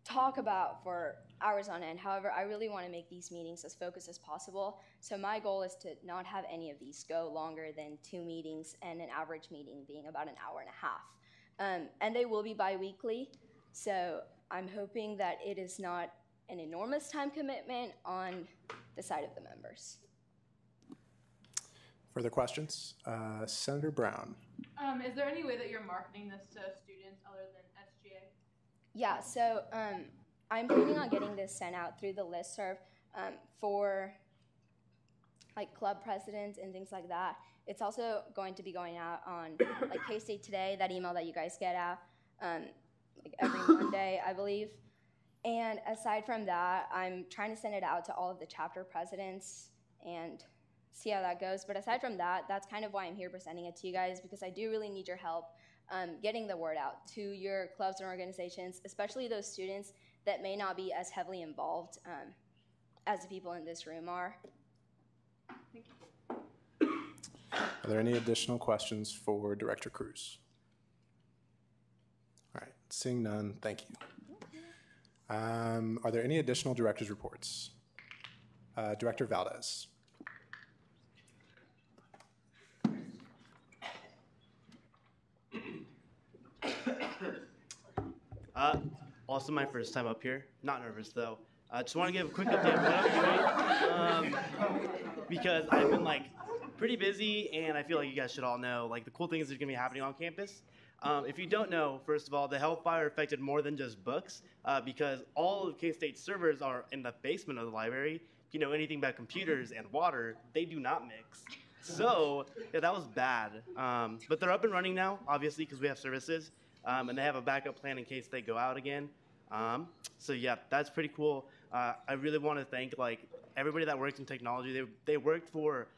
talk about for hours on end. However, I really want to make these meetings as focused as possible. So my goal is to not have any of these go longer than 2 meetings, and an average meeting being about an hour and a half. And they will be bi-weekly, so I'm hoping that it is not an enormous time commitment on the side of the members. Further questions? Senator Brown. Is there any way that you're marketing this to students other than SGA? Yeah, so I'm planning on getting this sent out through the listserv for club presidents and things like that. It's also going to be going out on K-State Today, that email that you guys get out every Monday, I believe. And aside from that, I'm trying to send it out to all of the chapter presidents and see how that goes. But aside from that, that's kind of why I'm here presenting it to you guys, because I do really need your help getting the word out to your clubs and organizations, especially those students that may not be as heavily involved as the people in this room are. Thank you. Are there any additional questions for Director Cruz? All right, seeing none, thank you. Are there any additional director's reports? Director Valdez. Also my first time up here. Not nervous though. I just want to give a quick update on what I'm doing because I've been pretty busy, and I feel like you guys should all know the cool things that are going to be happening on campus. If you don't know, first of all, the hellfire affected more than just books because all of K-State's servers are in the basement of the library. If you know anything about computers and water, they do not mix. So yeah, that was bad. But they're up and running now, obviously, because we have services, and they have a backup plan in case they go out again. So yeah, that's pretty cool. I really want to thank like everybody that works in technology. They worked for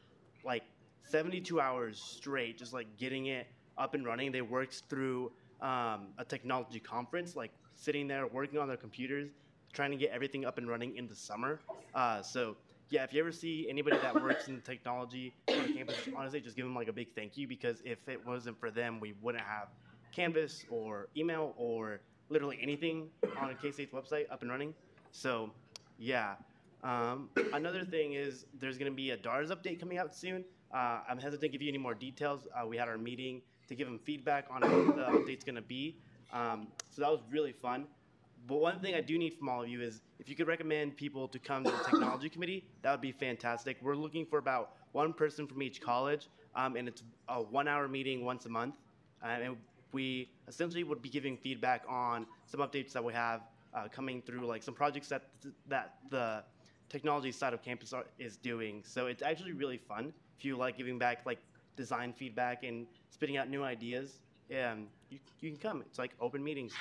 like 72 hours straight, just like getting it up and running. They worked through a technology conference, like sitting there working on their computers, trying to get everything up and running in the summer. So yeah, if you ever see anybody that works in technology on campus, honestly, just give them like a big thank you, because if it wasn't for them, we wouldn't have Canvas or email or literally anything on K-State's website up and running. So yeah. Another thing is there's going to be a DARS update coming out soon. I'm hesitant to give you any more details. We had our meeting to give them feedback on what the update's going to be. So that was really fun. But one thing I do need from all of you is if you could recommend people to come to the technology committee, that would be fantastic. We're looking for about one person from each college, and it's a 1-hour meeting once a month. And we essentially would be giving feedback on some updates that we have coming through, like some projects that the technology side of campus is doing. So it's actually really fun if you like giving back like design feedback and spitting out new ideas. You can come. It's like open meetings.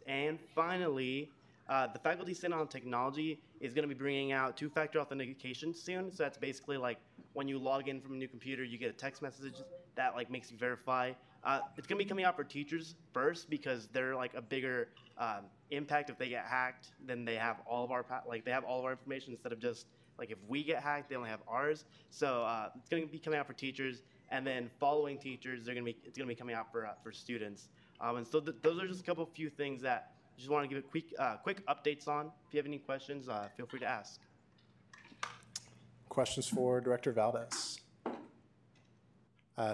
And finally, the Faculty Senate on Technology is going to be bringing out two-factor authentication soon. So that's basically like when you log in from a new computer, you get a text message that like makes you verify. It's going to be coming out for teachers first because they're like a bigger impact if they get hacked. Then they have all of our information instead of just like if we get hacked, they only have ours. So it's going to be coming out for teachers, and then following teachers, it's going to be coming out for students. And so those are just a couple few things that I just want to give quick updates on. If you have any questions, feel free to ask. Questions for Director Valdez?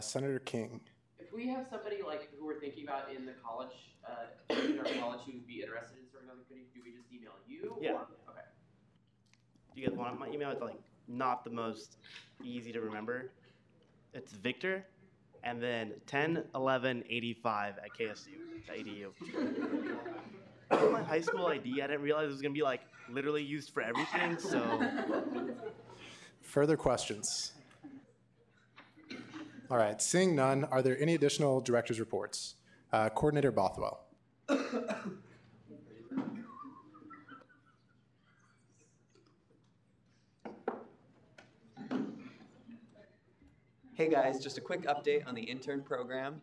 Senator King. If we have somebody like who we're thinking about in the college, in our college who would be interested in serving on the committee, do we just email you? Yeah. Or? Okay. Do you guys want my email? It's like not the most easy to remember. It's Victor, and then 101185 at KSU.edu. My high school ID, I didn't realize it was gonna be like literally used for everything. So. Further questions? All right, seeing none, are there any additional director's reports? Coordinator Bothwell. Hey guys, just a quick update on the intern program.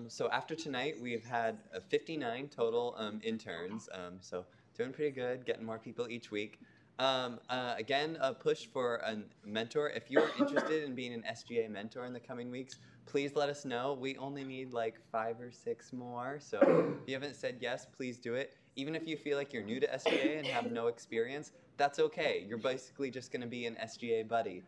So after tonight, we've had 59 total interns, so doing pretty good, getting more people each week. Again, a push for a mentor. If you're interested in being an SGA mentor in the coming weeks, please let us know. We only need like 5 or 6 more, so if you haven't said yes, please do it. Even if you feel like you're new to SGA and have no experience, that's okay. You're basically just going to be an SGA buddy.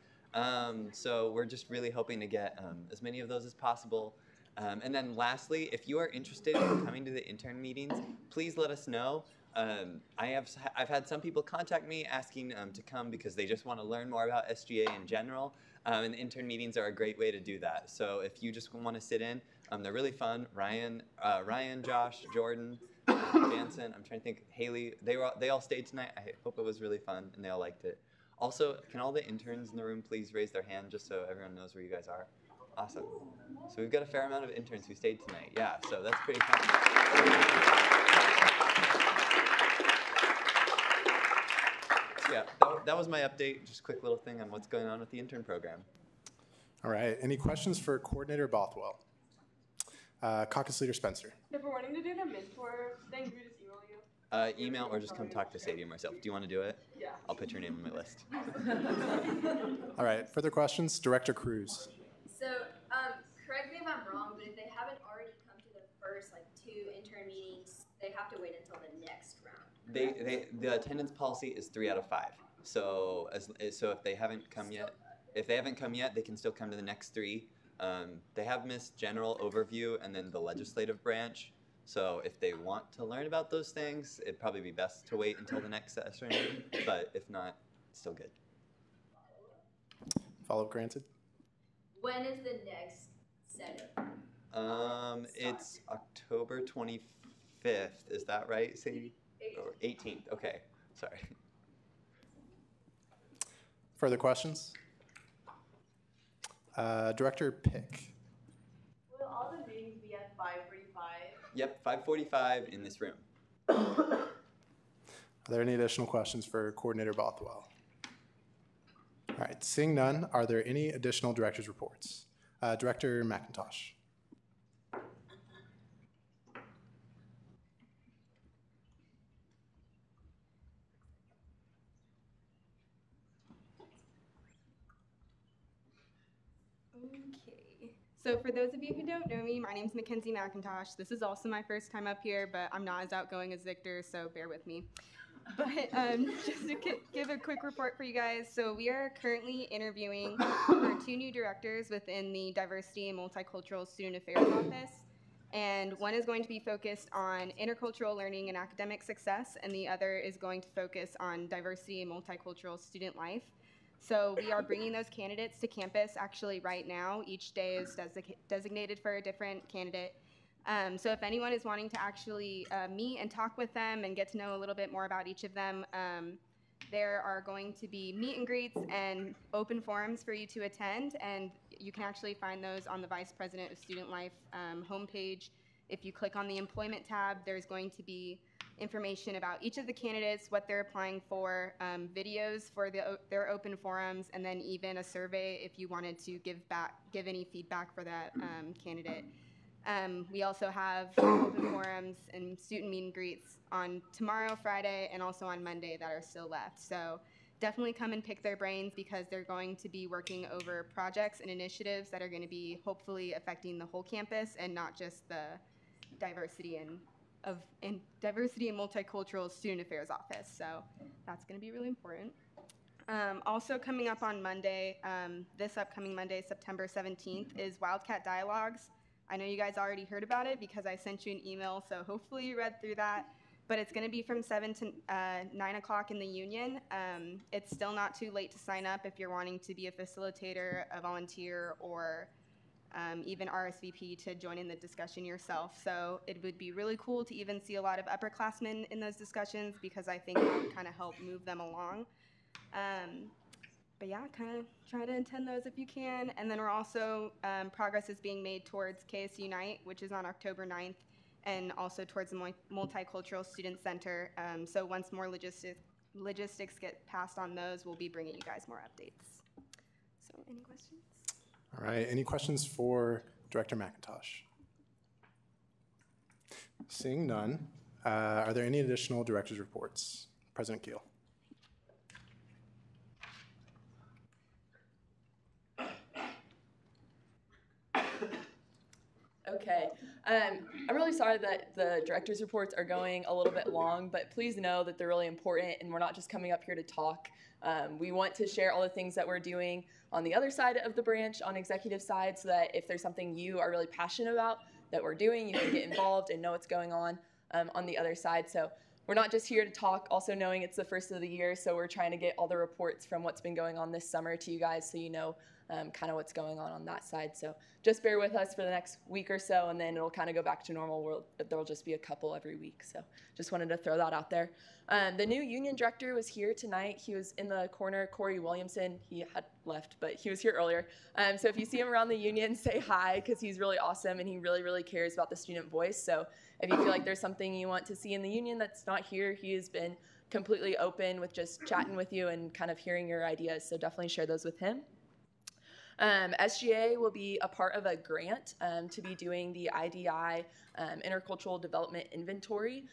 So we're just really hoping to get as many of those as possible. And then lastly, if you are interested in coming to the intern meetings, please let us know. I've had some people contact me asking to come because they just want to learn more about SGA in general, and the intern meetings are a great way to do that. So if you just want to sit in, they're really fun. Ryan, Josh, Jordan, Jansen, I'm trying to think, Haley, they all stayed tonight. I hope it was really fun and they all liked it. Also, can all the interns in the room please raise their hand just so everyone knows where you guys are? Awesome. So we've got a fair amount of interns who stayed tonight. Yeah, so that's pretty fun. Yeah, that was my update. Just a quick little thing on what's going on with the intern program. All right, any questions for Coordinator Bothwell? Caucus Leader Spencer. If we're wanting to do the mentor thing, do we just email you? Email or just come talk to Sadie or myself. Do you want to do it? Yeah. I'll put your name on my list. All right, further questions? Director Cruz. So, correct me if I'm wrong, but if they haven't already come to the first 2 intern meetings, they have to wait until the next round. The attendance policy is 3 out of 5. So if they haven't come yet, they can still come to the next 3. They have missed general overview and then the legislative branch. So if they want to learn about those things, it'd probably be best to wait until the next session. But if not, it's still good. Follow-up granted. When is the next session? It's October 25th. Is that right, Sadie? 18th. Okay, sorry. Further questions? Director Pick. Will all the meetings be at 5:45? Yep, 5:45 in this room. Are there any additional questions for Coordinator Bothwell? All right, seeing none, are there any additional director's reports? Director McIntosh. Okay. So for those of you who don't know me, my name's Mackenzie McIntosh. This is also my first time up here, but I'm not as outgoing as Victor, so bear with me. But just to give a quick report for you guys, so we are currently interviewing for 2 new directors within the Diversity and Multicultural Student Affairs Office. And one is going to be focused on intercultural learning and academic success, and the other is going to focus on diversity and multicultural student life. So we are bringing those candidates to campus actually right now. Each day is designated for a different candidate. So if anyone is wanting to actually meet and talk with them and get to know a little bit more about each of them, there are going to be meet and greets and open forums for you to attend, and you can actually find those on the Vice President of Student Life homepage. If you click on the Employment tab, there's going to be information about each of the candidates, what they're applying for, videos for their open forums, and then even a survey if you wanted to give any feedback for that candidate. We also have open forums and student meet and greets on tomorrow, Friday, and also on Monday that are still left. So definitely come and pick their brains because they're going to be working over projects and initiatives that are going to be hopefully affecting the whole campus and not just the diversity and multicultural student affairs office. So that's going to be really important. Also coming up on Monday, this upcoming Monday, September 17th, is Wildcat Dialogues. I know you guys already heard about it because I sent you an email, so hopefully you read through that. But it's going to be from 7 to 9 o'clock in the Union. It's still not too late to sign up if you're wanting to be a facilitator, a volunteer, or even RSVP to join in the discussion yourself. So it would be really cool to even see a lot of upperclassmen in those discussions because I think it would kind of help move them along. But yeah, kind of try to attend those if you can. And then we're also, progress is being made towards KS Unite, which is on October 9th, and also towards the Multicultural Student Center. So once more logistics get passed on those, we'll be bringing you guys more updates. So any questions? All right, any questions for Director McIntosh? Seeing none, are there any additional director's reports? President Keel. Okay. I'm really sorry that the director's reports are going a little bit long, but please know that they're really important and we're not just coming up here to talk. We want to share all the things that we're doing on the other side of the branch, on executive side, so that if there's something you are really passionate about that we're doing, you can get involved and know what's going on the other side. So we're not just here to talk, also knowing it's the first of the year, so we're trying to get all the reports from what's been going on this summer to you guys so you know kind of what's going on that side. So just bear with us for the next week or so, and then it'll kind of go back to normal. There'll just be a couple every week. So just wanted to throw that out there. The new union director was here tonight. He was in the corner, Corey Williamson. He had left, but he was here earlier. So if you see him around the union, say hi, because he's really awesome and he really, really cares about the student voice. So if you feel like there's something you want to see in the union that's not here, he has been completely open with just chatting with you and kind of hearing your ideas. So definitely share those with him. SGA will be a part of a grant to be doing the IDI Intercultural Development Inventory.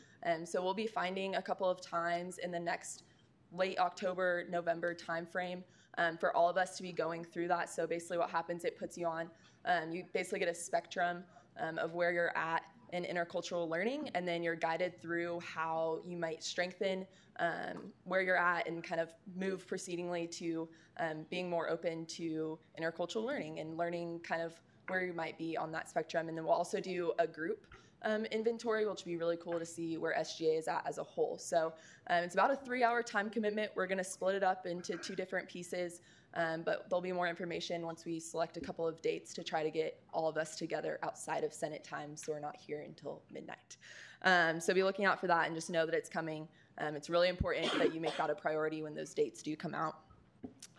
So we'll be finding a couple of times in the next late October, November timeframe for all of us to be going through that. So basically what happens, it puts you on, you basically get a spectrum of where you're at in intercultural learning, and then you're guided through how you might strengthen where you're at and kind of move proceedingly to being more open to intercultural learning and learning kind of where you might be on that spectrum. And then we'll also do a group inventory, which will be really cool to see where SGA is at as a whole. So it's about a 3-hour time commitment. We're going to split it up into 2 different pieces, but there'll be more information once we select a couple of dates to try to get all of us together outside of Senate time, so we're not here until midnight. So be looking out for that and just know that it's coming. It's really important that you make that a priority when those dates do come out.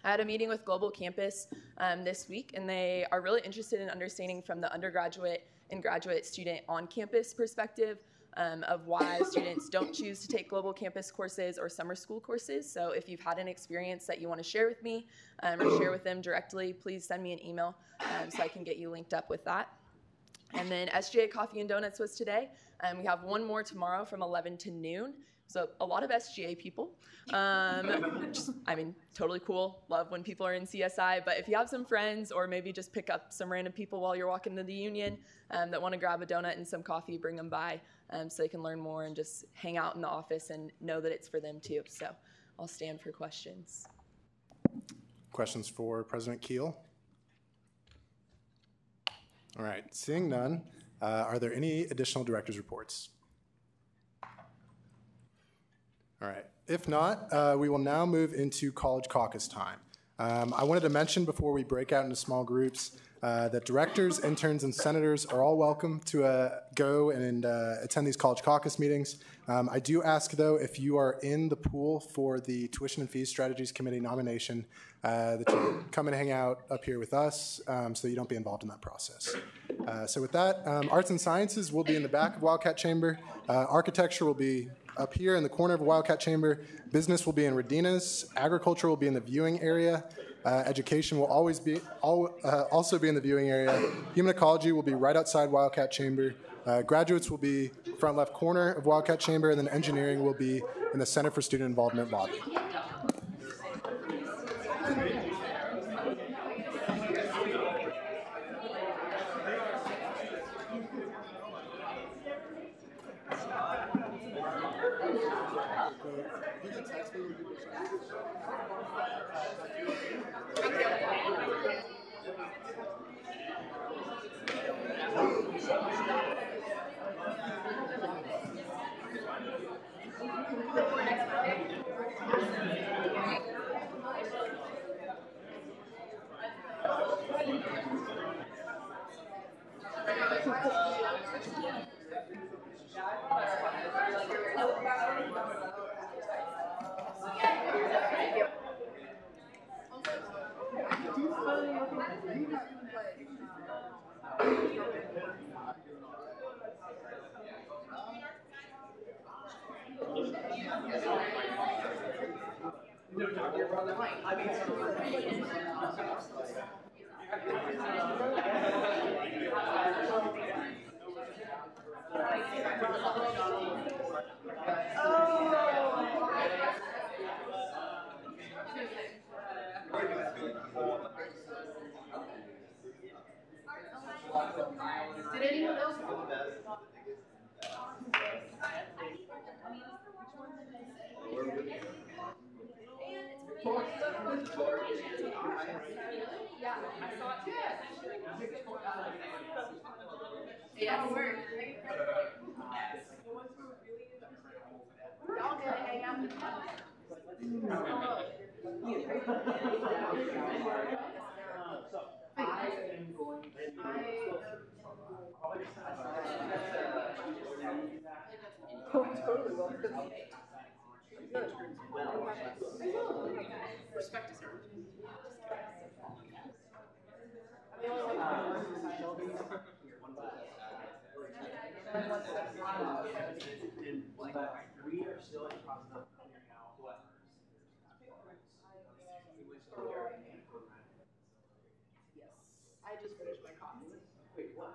I had a meeting with Global Campus this week, and they are really interested in understanding from the undergraduate and graduate student on-campus perspective of why students don't choose to take global campus courses or summer school courses. So if you've had an experience that you want to share with me or share with them directly, please send me an email so I can get you linked up with that. And then SGA Coffee and Donuts was today. We have one more tomorrow from 11 to noon. So a lot of SGA people. Totally cool. Love when people are in CSI. But if you have some friends or maybe just pick up some random people while you're walking to the union that want to grab a donut and some coffee, bring them by so they can learn more and just hang out in the office and know that it's for them too. So I'll stand for questions. Questions for President Keel? All right, seeing none, are there any additional director's reports? All right, if not, we will now move into college caucus time. I wanted to mention before we break out into small groups that directors, interns, and senators are all welcome to go and attend these college caucus meetings. I do ask, though, if you are in the pool for the Tuition and Fees Strategies Committee nomination, that you come and hang out up here with us so you don't be involved in that process. So with that, Arts and Sciences will be in the back of Wildcat Chamber. Architecture will be up here in the corner of Wildcat Chamber. Business will be in Radina's. Agriculture will be in the viewing area. Education will also be in the viewing area. Human ecology will be right outside Wildcat Chamber. Graduates will be front left corner of Wildcat Chamber, and then engineering will be in the Center for Student Involvement lobby. Did anyone else? Yeah, I saw it too. Yeah, it worked. Y'all gonna hang out with Respect is We are still in the process of figuring out what. Yes. I just finished my coffee. Wait, what?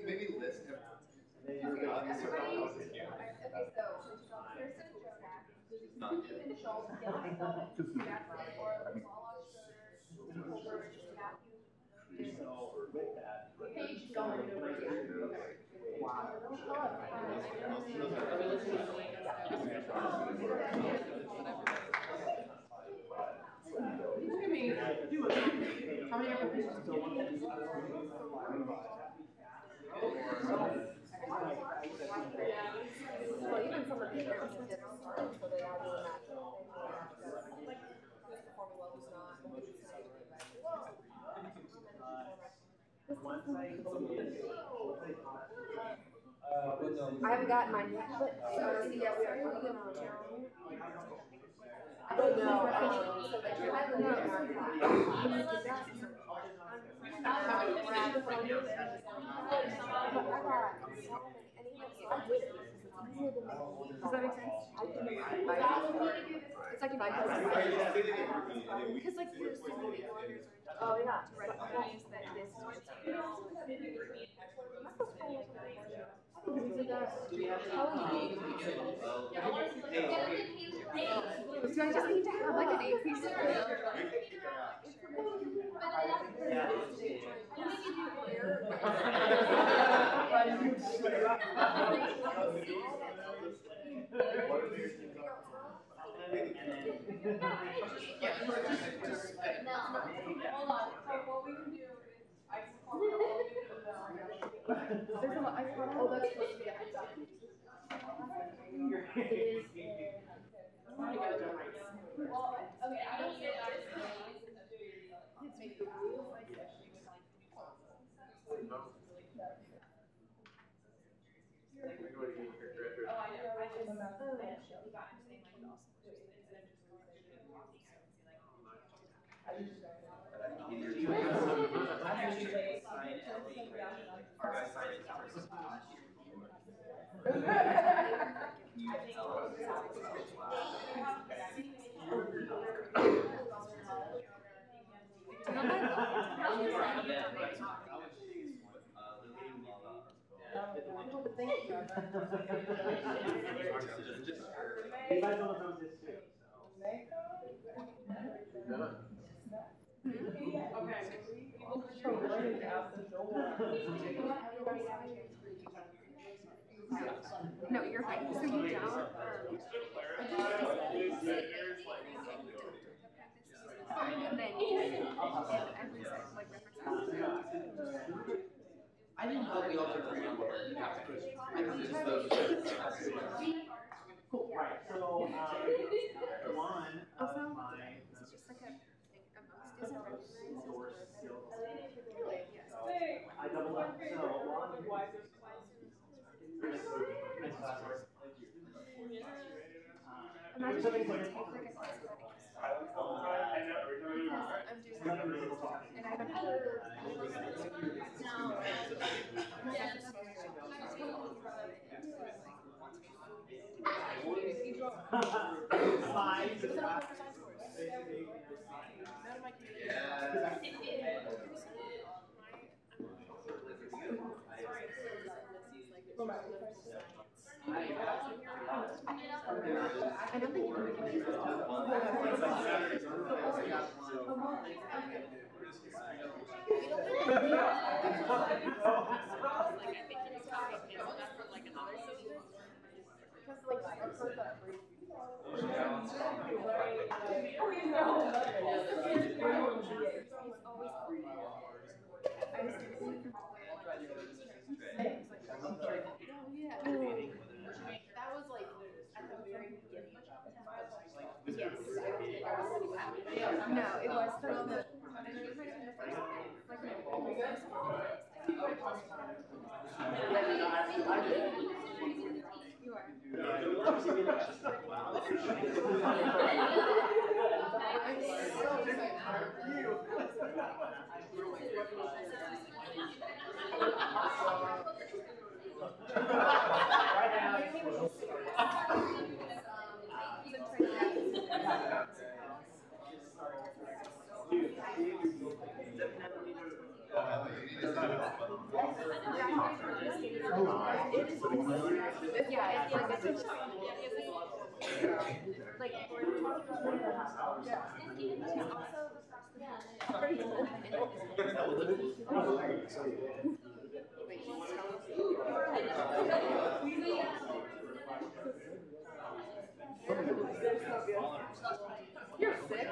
Maybe list I haven't gotten mine yet, but yeah, we are working on it. I don't know. Does that make sense? It's like because like there's so many orders to recognize that this is what's so I just need to have like an AP Hold on. So what we can do is I can call all of you and there's a lot. Oh, that's supposed to be a heads up. It is. Well, okay, I don't get that. No, you're fine. So you down. And then every like reference. I didn't know we all took 3 on board. Cool. Right. So one of my It's just like a most isn't I doubled up. I don't think you can make it. Oh, you know. That was like at the very beginning. Yes. No, it was the You're sick.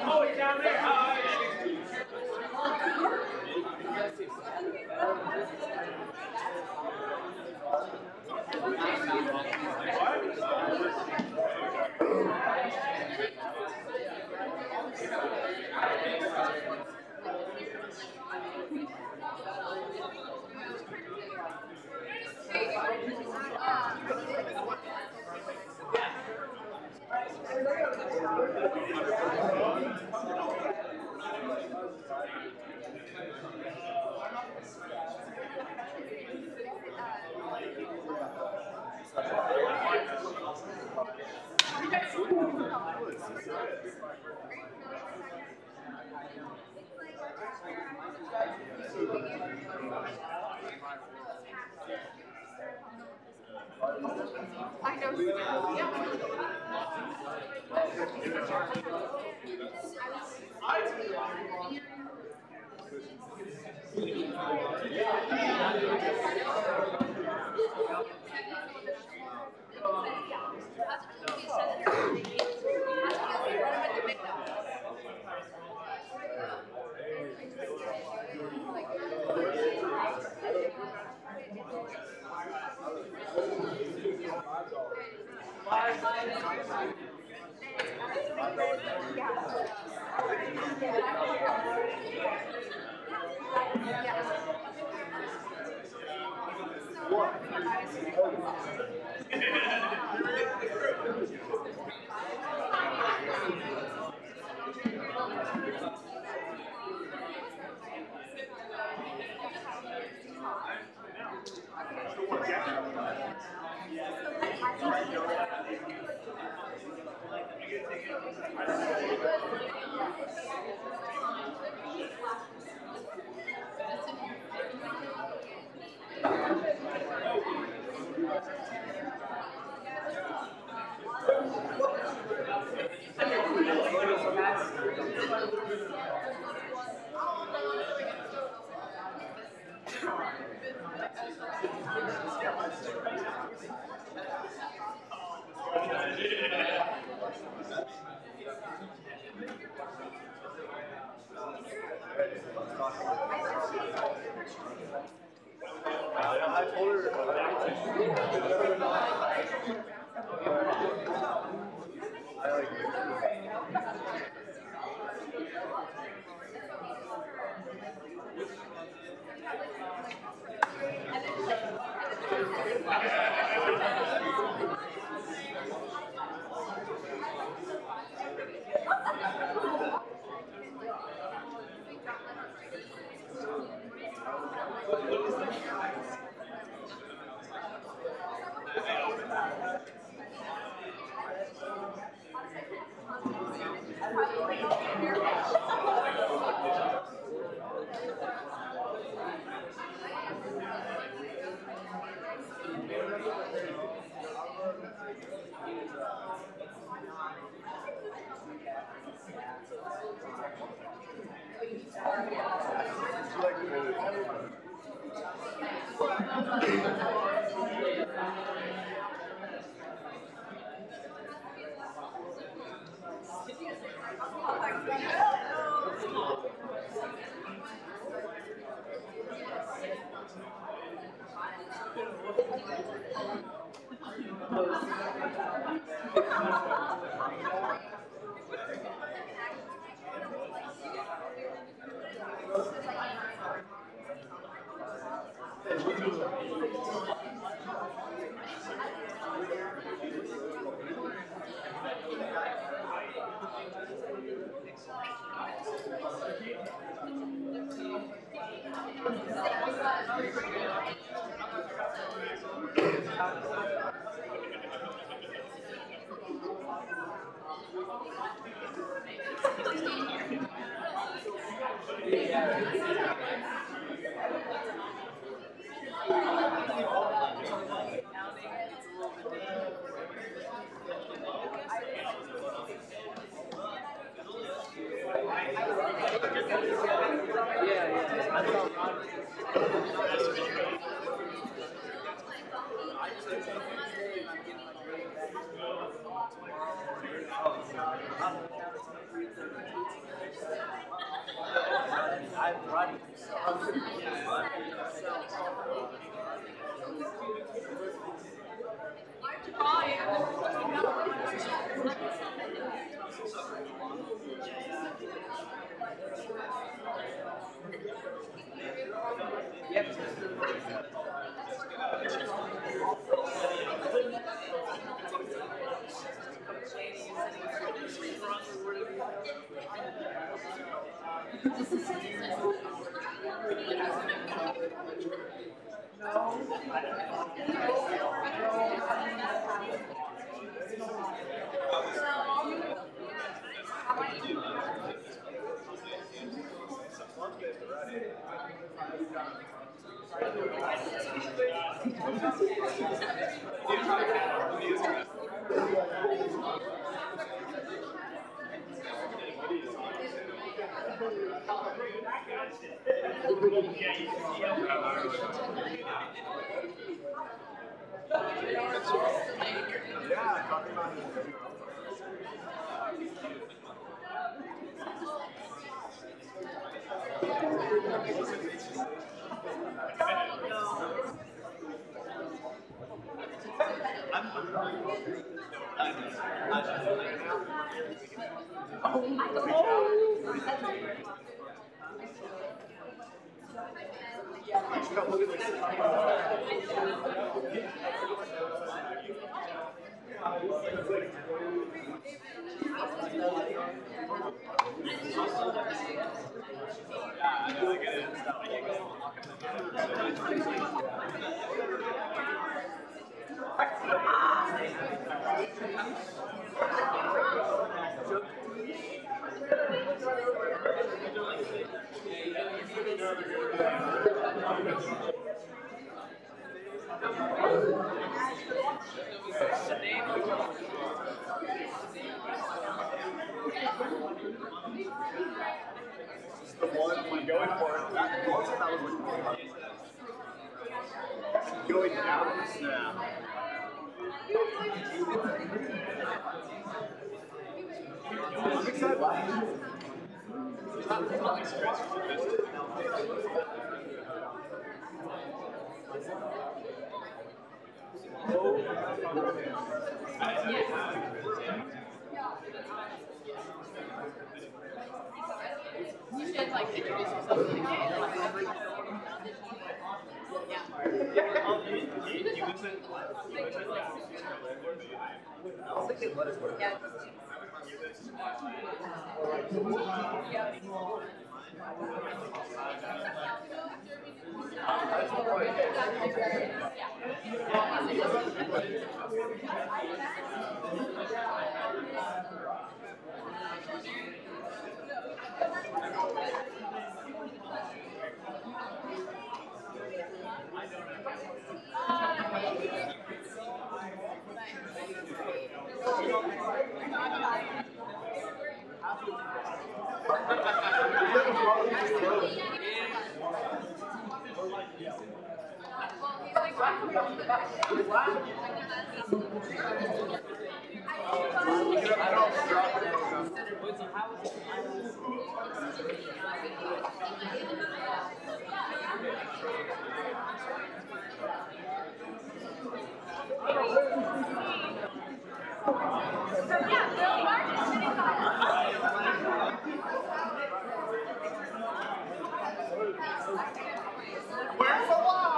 Oh, it's down there. I know. Going down the snap. I'm excited. You should like introduce yourself to the game. I'll think it let us work. Where's the line?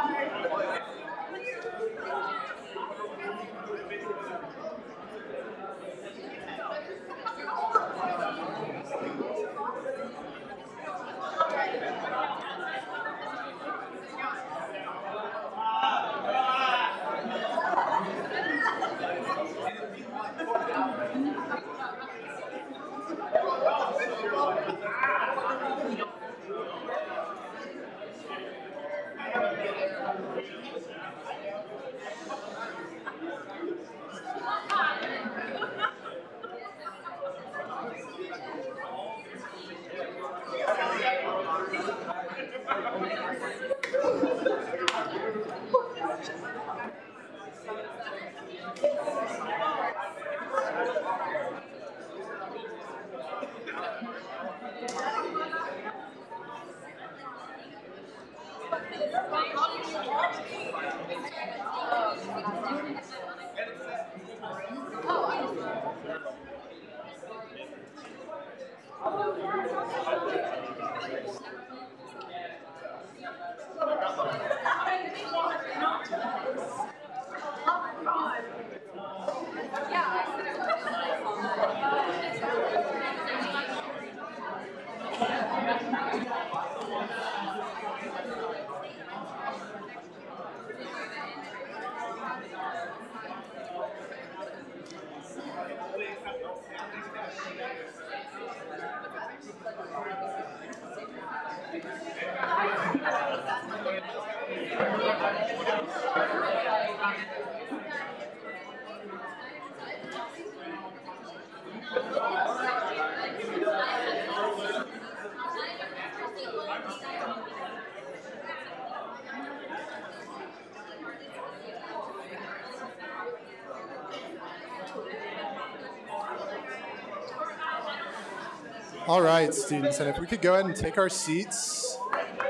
All right, students, and if we could go ahead and take our seats,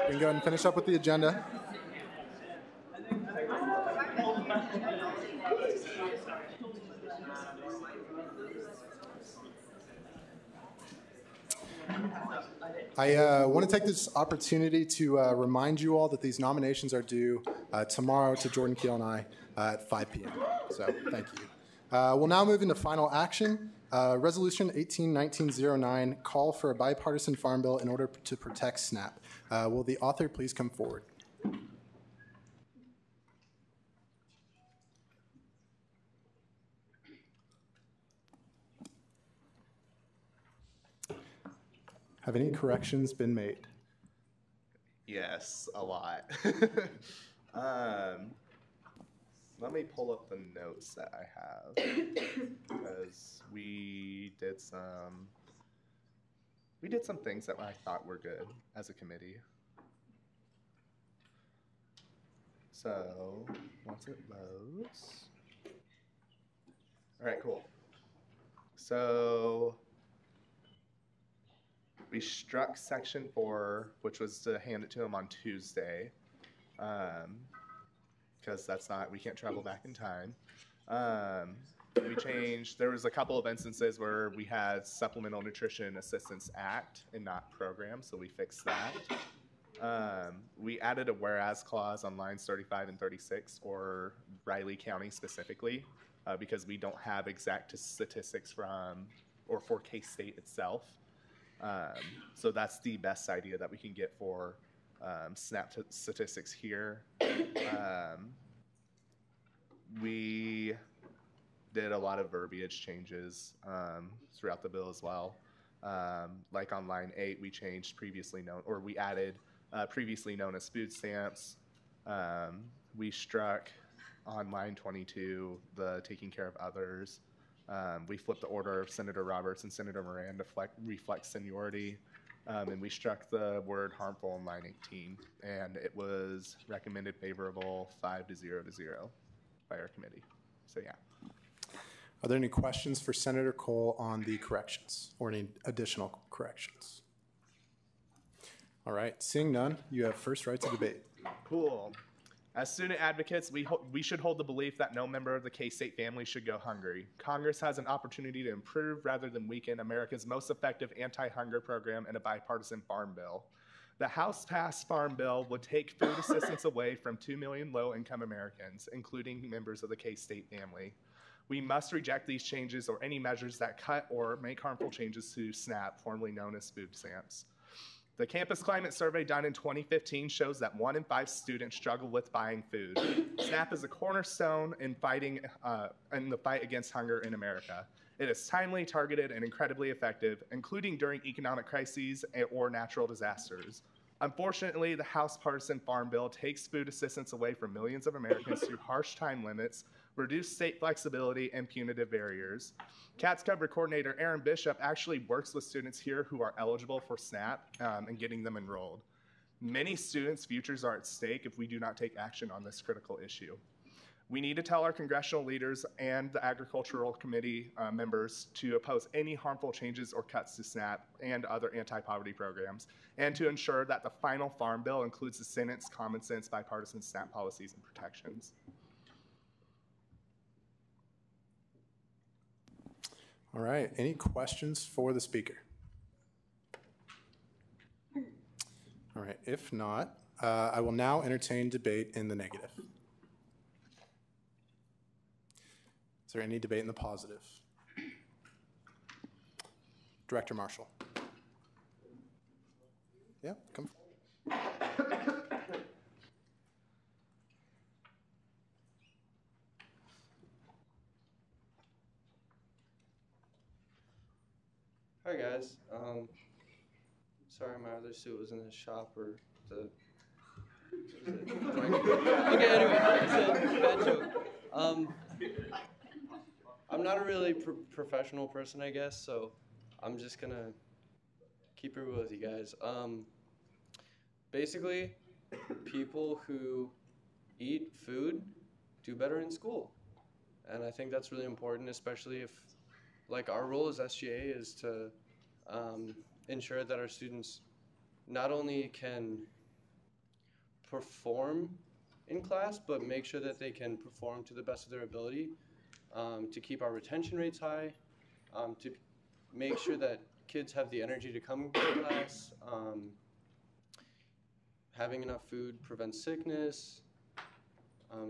we can go ahead and finish up with the agenda. I want to take this opportunity to remind you all that these nominations are due tomorrow to Jordan Keel and I at 5 p.m. So thank you. We'll now move into final action. Resolution 18-1909, call for a bipartisan farm bill in order to protect SNAP. Will the author please come forward? Have any corrections been made? Yes, a lot. Let me pull up the notes that I have because we did some things that I thought were good as a committee. So once it loads, all right, cool. So we struck section 4, which was to hand it to him on Tuesday, because we can't travel back in time. We changed, there was a couple of instances where we had Supplemental Nutrition Assistance Act and not program, so we fixed that. We added a whereas clause on lines 35 and 36 for Riley County specifically, because we don't have exact statistics for K-State itself. So that's the best idea that we can get for SNAP statistics here. We did a lot of verbiage changes throughout the bill as well. Like on line 8, we changed we added previously known as food stamps. We struck on line 22 the taking care of others. We flipped the order of Senator Roberts and Senator Moran to reflect seniority. And we struck the word harmful in line 18. And it was recommended favorable 5-0 by our committee. So yeah. Are there any questions for Senator Cole on the corrections or any additional corrections? All right, seeing none, you have first right to debate. Cool. As student advocates, we should hold the belief that no member of the K-State family should go hungry. Congress has an opportunity to improve rather than weaken America's most effective anti-hunger program in a bipartisan farm bill. The House-passed farm bill would take food assistance away from 2 million low-income Americans, including members of the K-State family. We must reject these changes or any measures that cut or make harmful changes to SNAP, formerly known as food stamps. The Campus Climate Survey done in 2015 shows that 1 in 5 students struggle with buying food. SNAP is a cornerstone in the fight against hunger in America. It is timely, targeted, and incredibly effective, including during economic crises or natural disasters. Unfortunately, the House partisan farm bill takes food assistance away from millions of Americans through harsh time limits, reduced state flexibility, and punitive barriers. CATS cover coordinator Aaron Bishop actually works with students here who are eligible for SNAP and getting them enrolled. Many students' futures are at stake if we do not take action on this critical issue. We need to tell our congressional leaders and the Agricultural Committee members to oppose any harmful changes or cuts to SNAP and other anti-poverty programs, and to ensure that the final farm bill includes the Senate's common sense bipartisan SNAP policies and protections. All right, any questions for the speaker? All right, if not, I will now entertain debate in the negative. Is there any debate in the positive? Director Marshall. Yeah, come. Hi guys. Sorry my other suit was in the shop or the. Okay, anyway, it's a bad joke. I'm not a really professional person, I guess, so I'm just gonna keep it real with you guys. Basically, people who eat food do better in school, and I think that's really important, especially if, like, our role as SGA is to ensure that our students not only can perform in class, but make sure that they can perform to the best of their ability, to keep our retention rates high, to make sure that kids have the energy to come to class. Having enough food prevents sickness.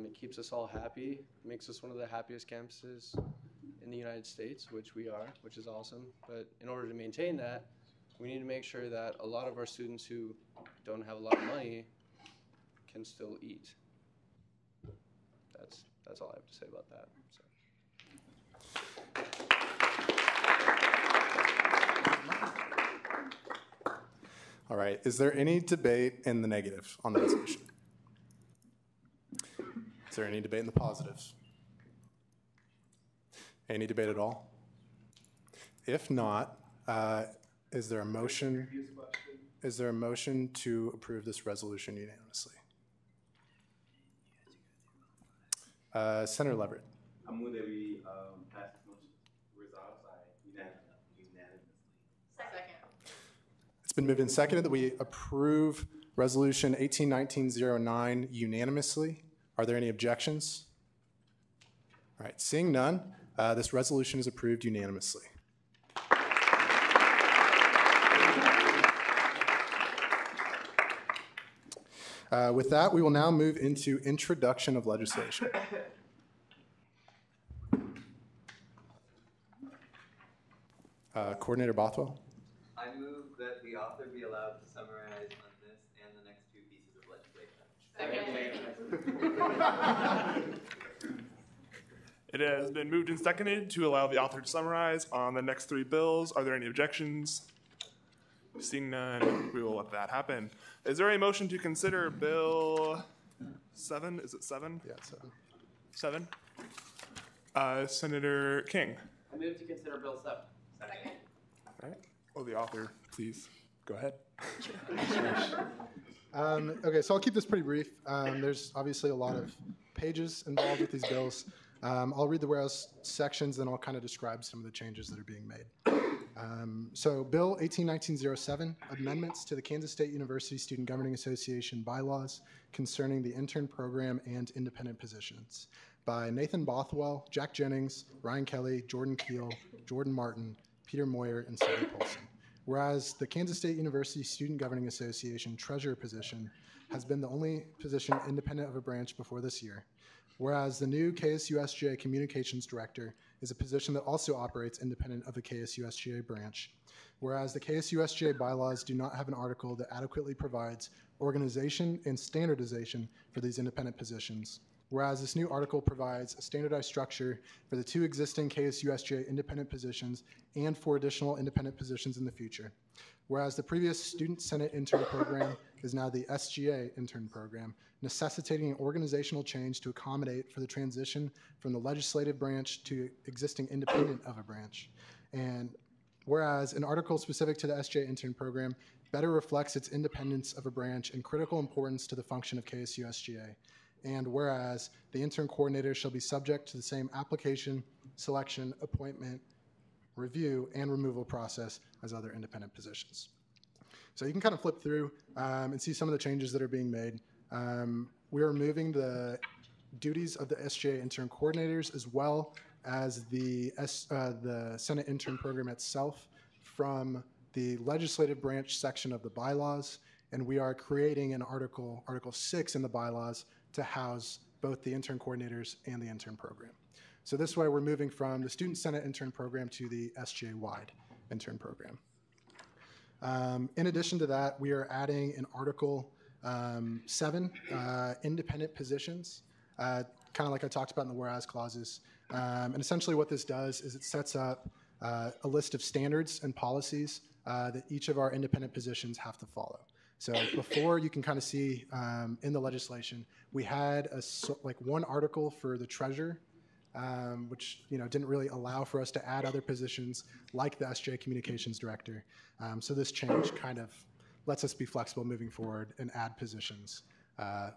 It keeps us all happy. Makes us one of the happiest campuses in the United States, which we are, which is awesome. But in order to maintain that, we need to make sure that a lot of our students who don't have a lot of money can still eat. That's all I have to say about that. So. All right, is there any debate in the negative on the resolution? Is there any debate in the positives? Any debate at all? If not, is there a motion? Is there a motion to approve this resolution unanimously? Senator Leverett. I move that we pass this motion resolved by unanimously. Second. It's been moved and seconded that we approve Resolution 1819-09 unanimously. Are there any objections? All right, seeing none, this resolution is approved unanimously. With that, we will now move into introduction of legislation. Coordinator Bothwell. I move that the author be allowed to summarize on this and the next two pieces of legislation. It has been moved and seconded to allow the author to summarize on the next three bills. Are there any objections? Seeing none, we will let that happen. Is there a motion to consider Bill 7? Is it 7? Yeah, 7. 7? Senator King. I move to consider Bill 7. Second. All right. Will the author please go ahead? Okay, so I'll keep this pretty brief. There's obviously a lot of pages involved with these bills. I'll read the whereas sections, then I'll kind of describe some of the changes that are being made. So Bill 1819-07, amendments to the Kansas State University Student Governing Association bylaws concerning the intern program and independent positions by Nathan Bothwell, Jack Jennings, Ryan Kelly, Jordan Keel, Jordan Martin, Peter Moyer, and Sadie Polson. Whereas the Kansas State University Student Governing Association treasurer position has been the only position independent of a branch before this year. Whereas the new KSUSGA Communications Director is a position that also operates independent of the KSUSGA branch. Whereas the KSUSGA bylaws do not have an article that adequately provides organization and standardization for these independent positions. Whereas this new article provides a standardized structure for the two existing KSUSGA independent positions and for additional independent positions in the future. Whereas the previous Student Senate Intern Program is now the SGA Intern Program, necessitating an organizational change to accommodate for the transition from the legislative branch to existing independent of a branch. And whereas an article specific to the SGA Intern Program better reflects its independence of a branch and critical importance to the function of KSUSGA. And whereas the intern coordinator shall be subject to the same application, selection, appointment, review, and removal process as other independent positions. So you can kind of flip through and see some of the changes that are being made. We are removing the duties of the SGA intern coordinators as well as the Senate Intern Program itself from the legislative branch section of the bylaws, and we are creating an Article 6 in the bylaws to house both the intern coordinators and the intern program. So this way we're moving from the Student Senate Intern Program to the SGA-wide intern program. In addition to that, we are adding an Article 7, independent positions, kind of like I talked about in the whereas clauses. And essentially what this does is it sets up a list of standards and policies that each of our independent positions have to follow. So before, you can kind of see in the legislation, we had one article for the treasurer, which didn't really allow for us to add other positions like the SGA Communications Director. So this change kind of lets us be flexible moving forward and add positions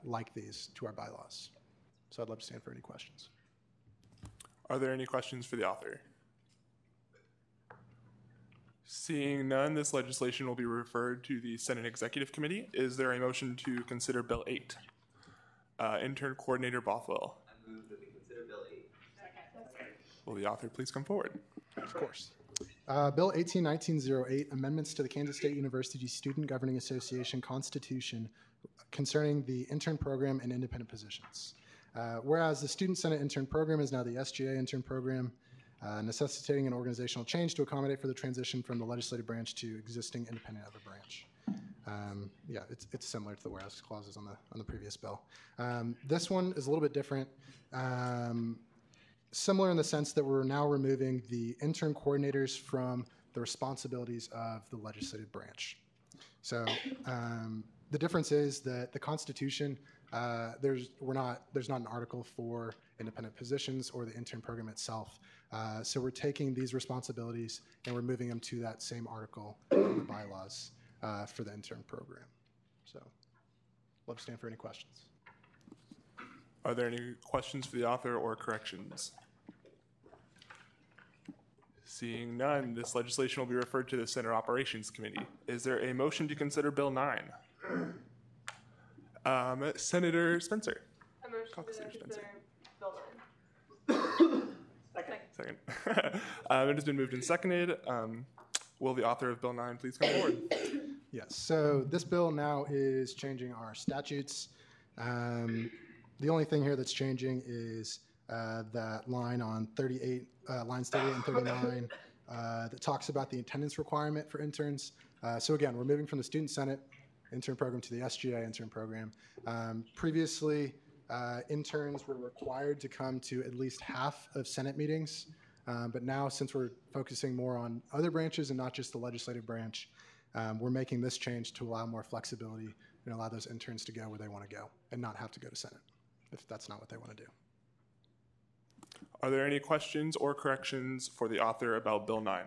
like these to our bylaws. So I'd love to stand for any questions. Are there any questions for the author? Seeing none, this legislation will be referred to the Senate Executive Committee. Is there a motion to consider Bill 8? Intern Coordinator Bothwell. I move that we consider Bill 8. Will the author please come forward? Of course. Bill 18-1908, amendments to the Kansas State University Student Governing Association Constitution concerning the intern program and independent positions. Whereas the Student Senate intern program is now the SGA intern program, necessitating an organizational change to accommodate for the transition from the legislative branch to existing independent of a branch. Yeah, it's similar to the whereas clauses on the previous bill. This one is a little bit different. Similar in the sense that we're now removing the intern coordinators from the responsibilities of the legislative branch. So the difference is that the Constitution, there's not an article for independent positions or the intern program itself. So we're taking these responsibilities and we're moving them to that same article in the bylaws for the intern program. So love to stand for any questions. Are there any questions for the author or corrections? Seeing none, this legislation will be referred to the Senate Operations Committee. Is there a motion to consider Bill 9? Senator Spencer. A motion Congressman to Spencer. consider Bill 9. Second. It has been moved and seconded. Will the author of Bill 9 please come forward? Yes, so this bill now is changing our statutes. The only thing here that's changing is that line on 38, lines 38 and 39 that talks about the attendance requirement for interns. So again, we're moving from the Student Senate intern program to the SGA intern program. Previously, interns were required to come to at least half of Senate meetings, but now since we're focusing more on other branches and not just the legislative branch, we're making this change to allow more flexibility and allow those interns to go where they want to go and not have to go to Senate if that's not what they want to do. Are there any questions or corrections for the author about Bill 9?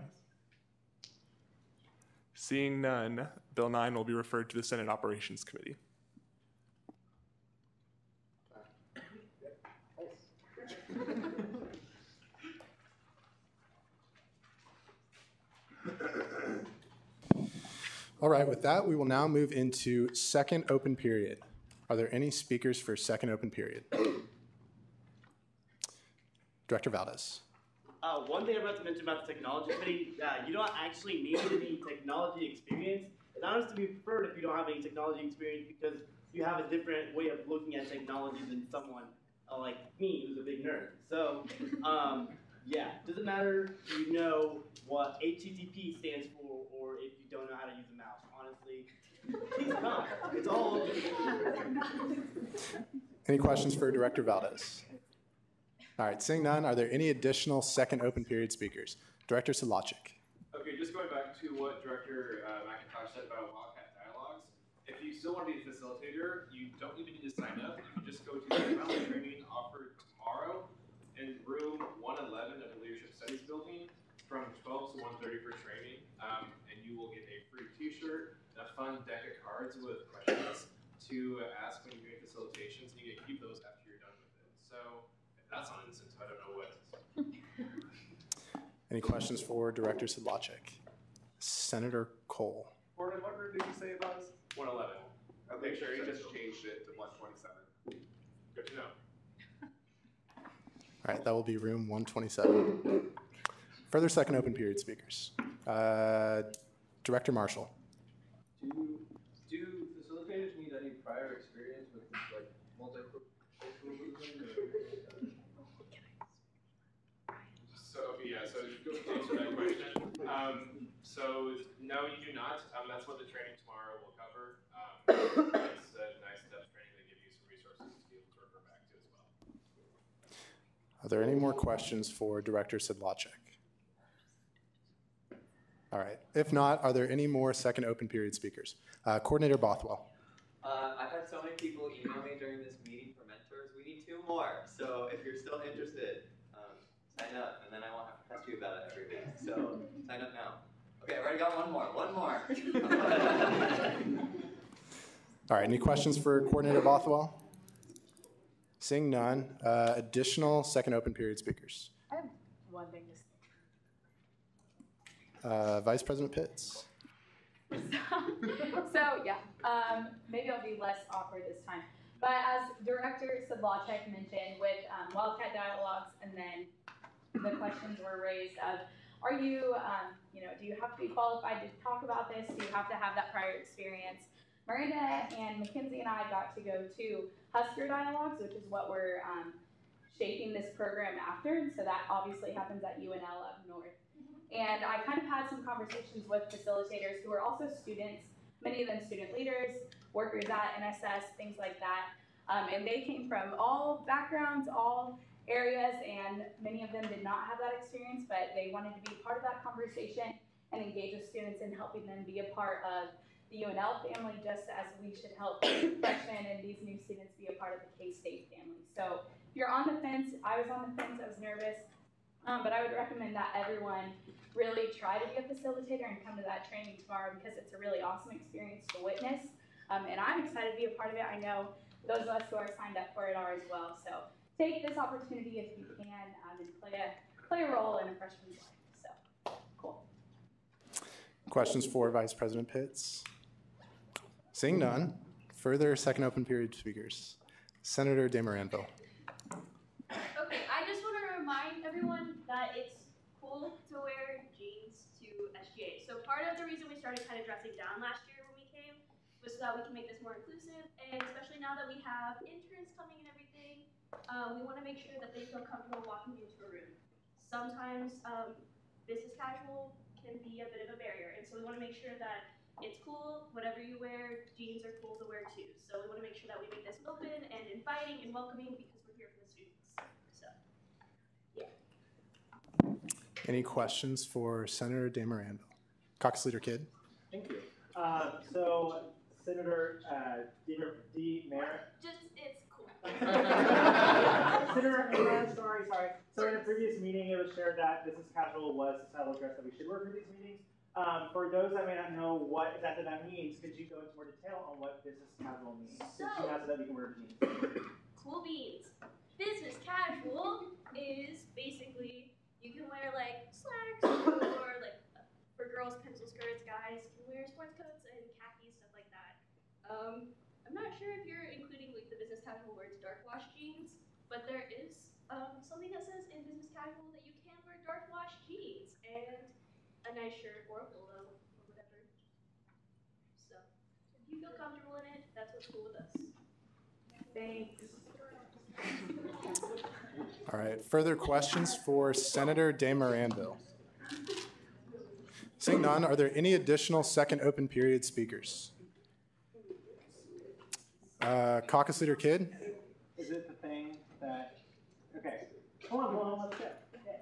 Seeing none, Bill 9 will be referred to the Senate Operations Committee. All right, with that, we will now move into second open period. Are there any speakers for second open period? Director Valdez. One thing I forgot to mention about the technology committee, you don't actually need any technology experience. It's honestly to be preferred if you don't have any technology experience because you have a different way of looking at technology than someone like me who's a big nerd. So, yeah, doesn't matter if you know what HTTP stands for or if you don't know how to use a mouse. Honestly, please come. It's all open. Any questions for Director Valdez? All right, seeing none, are there any additional second open period speakers? Director Sedlacek. Okay, just going back to what Director McIntosh said about Wildcat Dialogues, if you still want to be a facilitator, you don't even need to sign up. You can just go to the final training offered tomorrow in room 111 of the Leadership Studies building from 12 to 1:30 for training, and you will get a free t-shirt, a fun deck of cards with questions to ask when you're doing facilitations, and you get to keep those after you're done with it. So that's not instant, so I don't know what. Any questions for Director Sedlacek? Senator Cole. Gordon, what room did you say it was? 111. Okay, sure, you just changed it to 127. Good to know. All right, that will be room 127. Further second open period speakers. Director Marshall. Do facilitators need any prior experience with like multicultural movement? So yeah, so to answer that question, so no, you do not. That's what the training tomorrow will cover. It's a nice depth training that give you some resources to be able to refer back to as well. Are there any more questions for Director Sedlacek? All right. If not, are there any more second open period speakers? Coordinator Bothwell. I've had so many people email me during this meeting for mentors. We need 2 more. So if you're still interested, sign up, and then I won't have to ask you about it every week. So sign up now. Okay, I've already got one more. All right. Any questions for Coordinator Bothwell? Seeing none, additional second open period speakers. I have one thing to say. Vice President Pitts. So yeah, maybe I'll be less awkward this time. But as Director Sedlacek mentioned with Wildcat Dialogues, and then the questions were raised of are you, do you have to be qualified to talk about this? Do you have to have that prior experience? Miranda and Mackenzie and I got to go to Husker Dialogues, which is what we're shaping this program after. And so that obviously happens at UNL up north. And I kind of had some conversations with facilitators who are also students, many of them student leaders, workers at NSS, things like that. And they came from all backgrounds, all areas, and many of them did not have that experience, but they wanted to be part of that conversation and engage with students in helping them be a part of the UNL family, just as we should help freshmen and these new students be a part of the K-State family. So if you're on the fence, I was on the fence, I was nervous, but I would recommend that everyone really try to be a facilitator and come to that training tomorrow, because it's a really awesome experience to witness. And I'm excited to be a part of it. I know those of us who are signed up for it are as well. So take this opportunity if you can, and play a role in a freshman's life. So, cool. Questions for Vice President Pitts? Seeing none, further second open period speakers. Senator DeMaranville. Okay, I just want to remind everyone that it's cool to wear jeans to SGA. So part of the reason we started kind of dressing down last year when we came was so that we can make this more inclusive, and especially now that we have interns coming and everything, we want to make sure that they feel comfortable walking into a room. Sometimes business casual can be a bit of a barrier, and so we want to make sure that it's cool, whatever you wear, jeans are cool to wear too. So we want to make sure that we make this open and inviting and welcoming, because we're here for the students. So, yeah. Any questions for Senator DeMaranville? Caucus Leader Kidd. Thank you. So Senator DeMaranville. Just, it's cool. Senator, sorry. So in a previous meeting, it was shared that business casual was the style of dress that we should wear for these meetings. For those that may not know what exactly that means, could you go into more detail on what business casual means? So that we can wear jeans. Cool beans. Business casual is basically, you can wear like slacks, or like for girls, pencil skirts, guys can wear sports coats and khakis, stuff like that. I'm not sure if you're including like the business casual words dark wash jeans, but there is something that says in business casual that you can wear dark wash jeans and a nice shirt or a polo or whatever. So if you feel comfortable in it, that's what's cool with us. Thanks. All right, further questions for Senator DeMaranville? Seeing none, are there any additional second open period speakers? Caucus Leader Kidd? Is it the thing that, okay, hold on, let's go. Okay.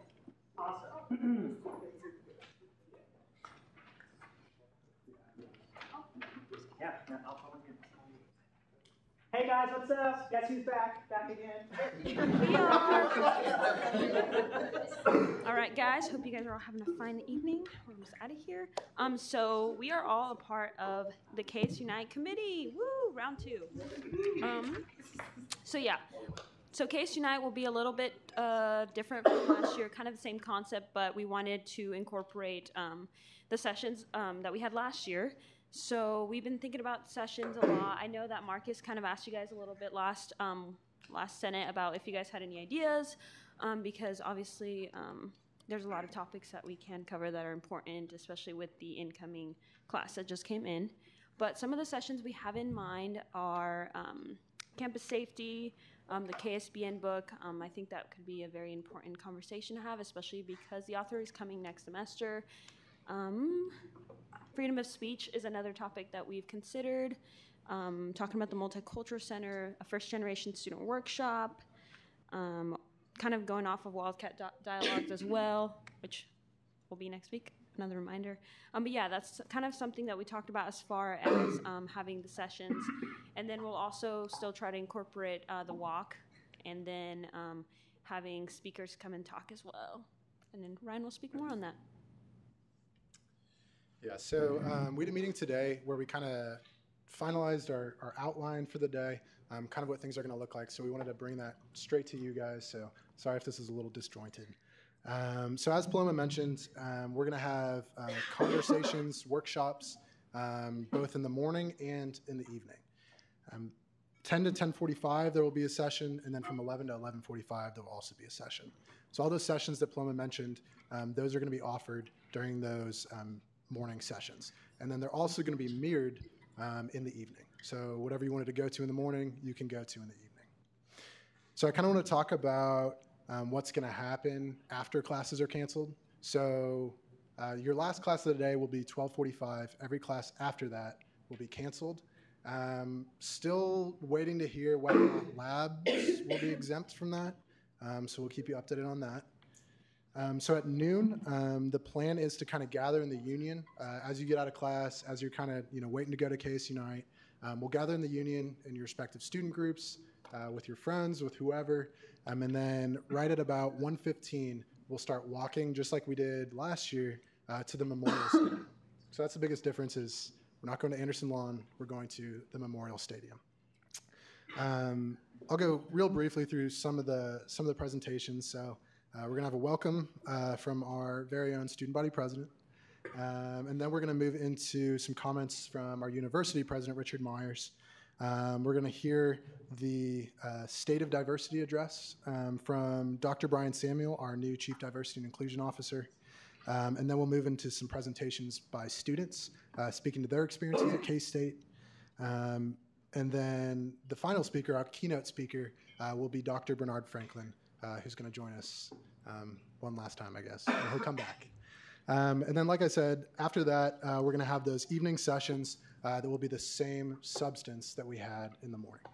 Awesome. Yeah, I'll follow you. Hey guys, what's up? Guess who's back? Back again. We are. All right, guys. Hope you guys are all having a fine evening. We're almost out of here. So we are all a part of the KS Unite committee. Woo! Round 2. So yeah. So KS Unite will be a little bit different from last year. Kind of the same concept, but we wanted to incorporate the sessions that we had last year. So we've been thinking about sessions a lot. I know that Marcus kind of asked you guys a little bit last Senate about if you guys had any ideas, because obviously there's a lot of topics that we can cover that are important, especially with the incoming class that just came in. But some of the sessions we have in mind are campus safety, the KSBN book. I think that could be a very important conversation to have, especially because the author is coming next semester. Freedom of speech is another topic that we've considered. Talking about the Multicultural Center, a first-generation student workshop, kind of going off of Wildcat Dialogues as well, which will be next week, another reminder. But yeah, that's kind of something that we talked about as far as having the sessions. And then we'll also still try to incorporate the walk, and then having speakers come and talk as well. And then Ryan will speak more on that. Yeah, so we had a meeting today where we kind of finalized our outline for the day, kind of what things are going to look like. So we wanted to bring that straight to you guys. So sorry if this is a little disjointed. So as Paloma mentioned, we're going to have conversations, workshops, both in the morning and in the evening. 10 to 10:45, there will be a session, and then from 11 to 11:45, there will also be a session. So all those sessions that Paloma mentioned, those are going to be offered during those morning sessions. And then they're also going to be mirrored in the evening. So whatever you wanted to go to in the morning, you can go to in the evening. So I kind of want to talk about what's going to happen after classes are canceled. So your last class of the day will be 12:45. Every class after that will be canceled. Still waiting to hear whether or not labs will be exempt from that. So we'll keep you updated on that. So at noon, the plan is to kind of gather in the union as you get out of class, as you're kind of waiting to go to KS Unite. We'll gather in the union in your respective student groups, with your friends, with whoever, and then right at about 1:15, we'll start walking just like we did last year to the Memorial Stadium. So that's the biggest difference is we're not going to Anderson Lawn, we're going to the Memorial Stadium. I'll go real briefly through some of the presentations. So we're going to have a welcome from our very own student body president. And then we're going to move into some comments from our university president, Richard Myers. We're going to hear the State of Diversity address from Dr. Brian Samuel, our new Chief Diversity and Inclusion Officer. And then we'll move into some presentations by students speaking to their experiences at K-State. And then the final speaker, our keynote speaker, will be Dr. Bernard Franklin, who's going to join us one last time, I guess. And he'll come back. And then, like I said, after that, we're going to have those evening sessions that will be the same substance that we had in the morning.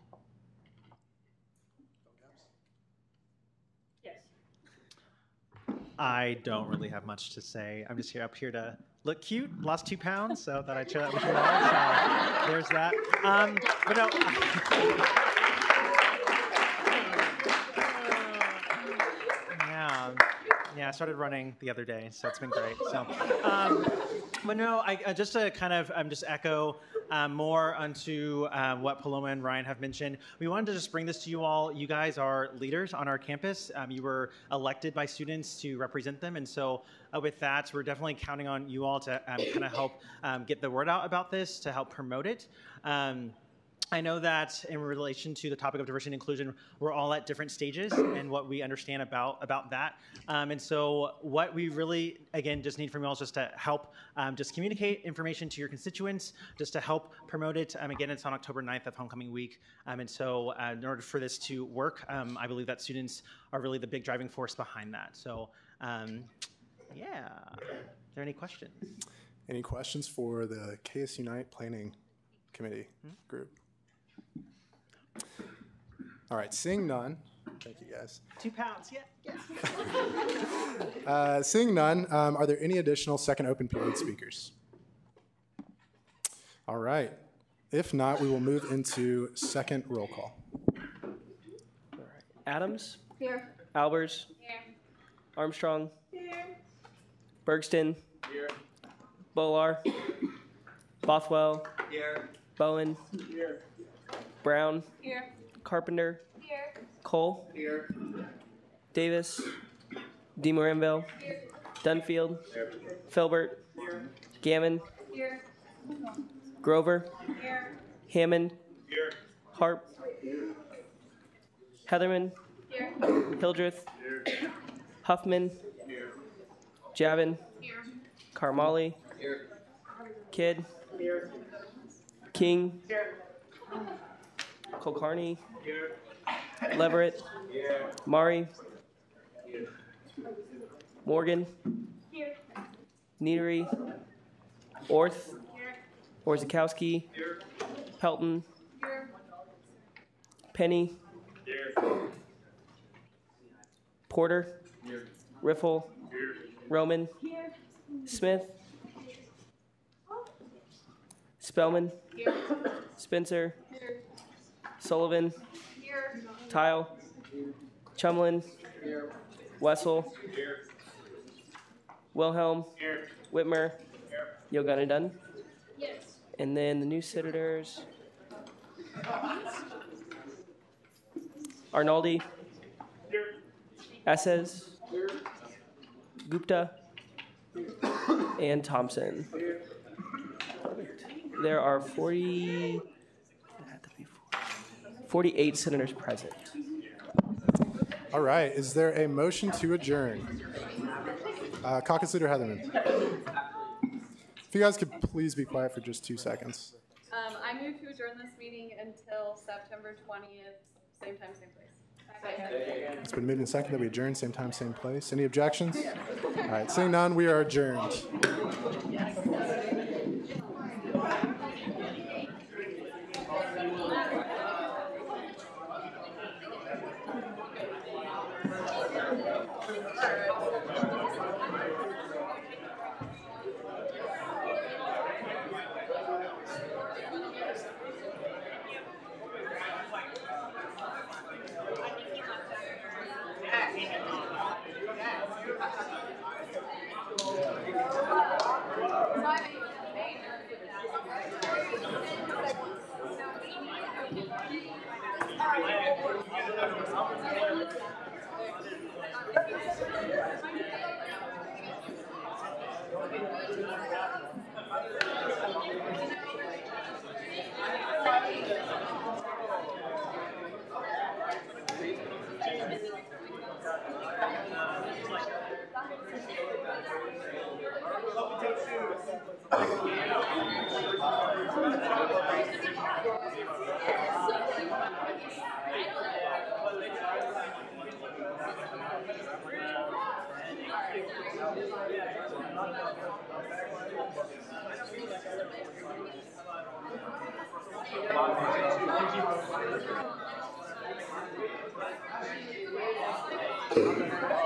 Yes. I don't really have much to say. I'm just up here to look cute. Lost 2 pounds, so that I'd share that with you all. So there's that. But no. Yeah, I started running the other day, so it's been great. So, but no, I just to kind of just echo more onto what Paloma and Ryan have mentioned. We wanted to just bring this to you all. You guys are leaders on our campus. You were elected by students to represent them, and so with that, we're definitely counting on you all to kind of help get the word out about this, to help promote it. I know that in relation to the topic of diversity and inclusion, we're all at different stages and what we understand about that. And so what we really, again, just need from you all is just to help just communicate information to your constituents, just to help promote it. Again, it's on October 9th of Homecoming Week. And so in order for this to work, I believe that students are really the big driving force behind that. So yeah, are there any questions? Any questions for the KS Unite Planning Committee group? All right, seeing none, thank you guys. 2 pounds, yeah. Seeing none, are there any additional second open period speakers? All right, if not, we will move into second roll call. Adams? Here. Albers? Here. Armstrong? Here. Bergston? Here. Bolar? Bothwell? Here. Bowen? Here. Brown? Here. Carpenter? Here. Cole? Here. Davis? DeMoranville? Here. Dunfield? Here. Filbert? Here. Gammon? Here. Grover? Here. Hammond? Here. Harp? Heatherman? Here. Hildreth? Here. Huffman? Here. Javin? Here. Carmali? Here. Kidd? Here. King? Here. Kulkarni? Here. Leverett? Here. Mari? Here. Morgan? Here. Neatery? Orth? Here. Orzakowski? Here. Pelton? Here. Penny? Here. Porter? Here. Riffle? Here. Roman? Here. Smith? Spellman? Here. Spencer? Here. Sullivan? Here. Tile? Chumlin? Here. Wessel? Here. Wilhelm? Here. Whitmer? Here. Yoganna Dunn? Yes. And then the new senators. Arnaldi? Here. Esses? Here. Gupta? And Thompson. Here. There are 48 senators present. All right, is there a motion to adjourn? Caucus Leader Heatherman. If you guys could please be quiet for just 2 seconds. I move to adjourn this meeting until September 20th, same time, same place. It's been moved and seconded that we adjourn, same time, same place. Any objections? All right, seeing none, we are adjourned. Thank you.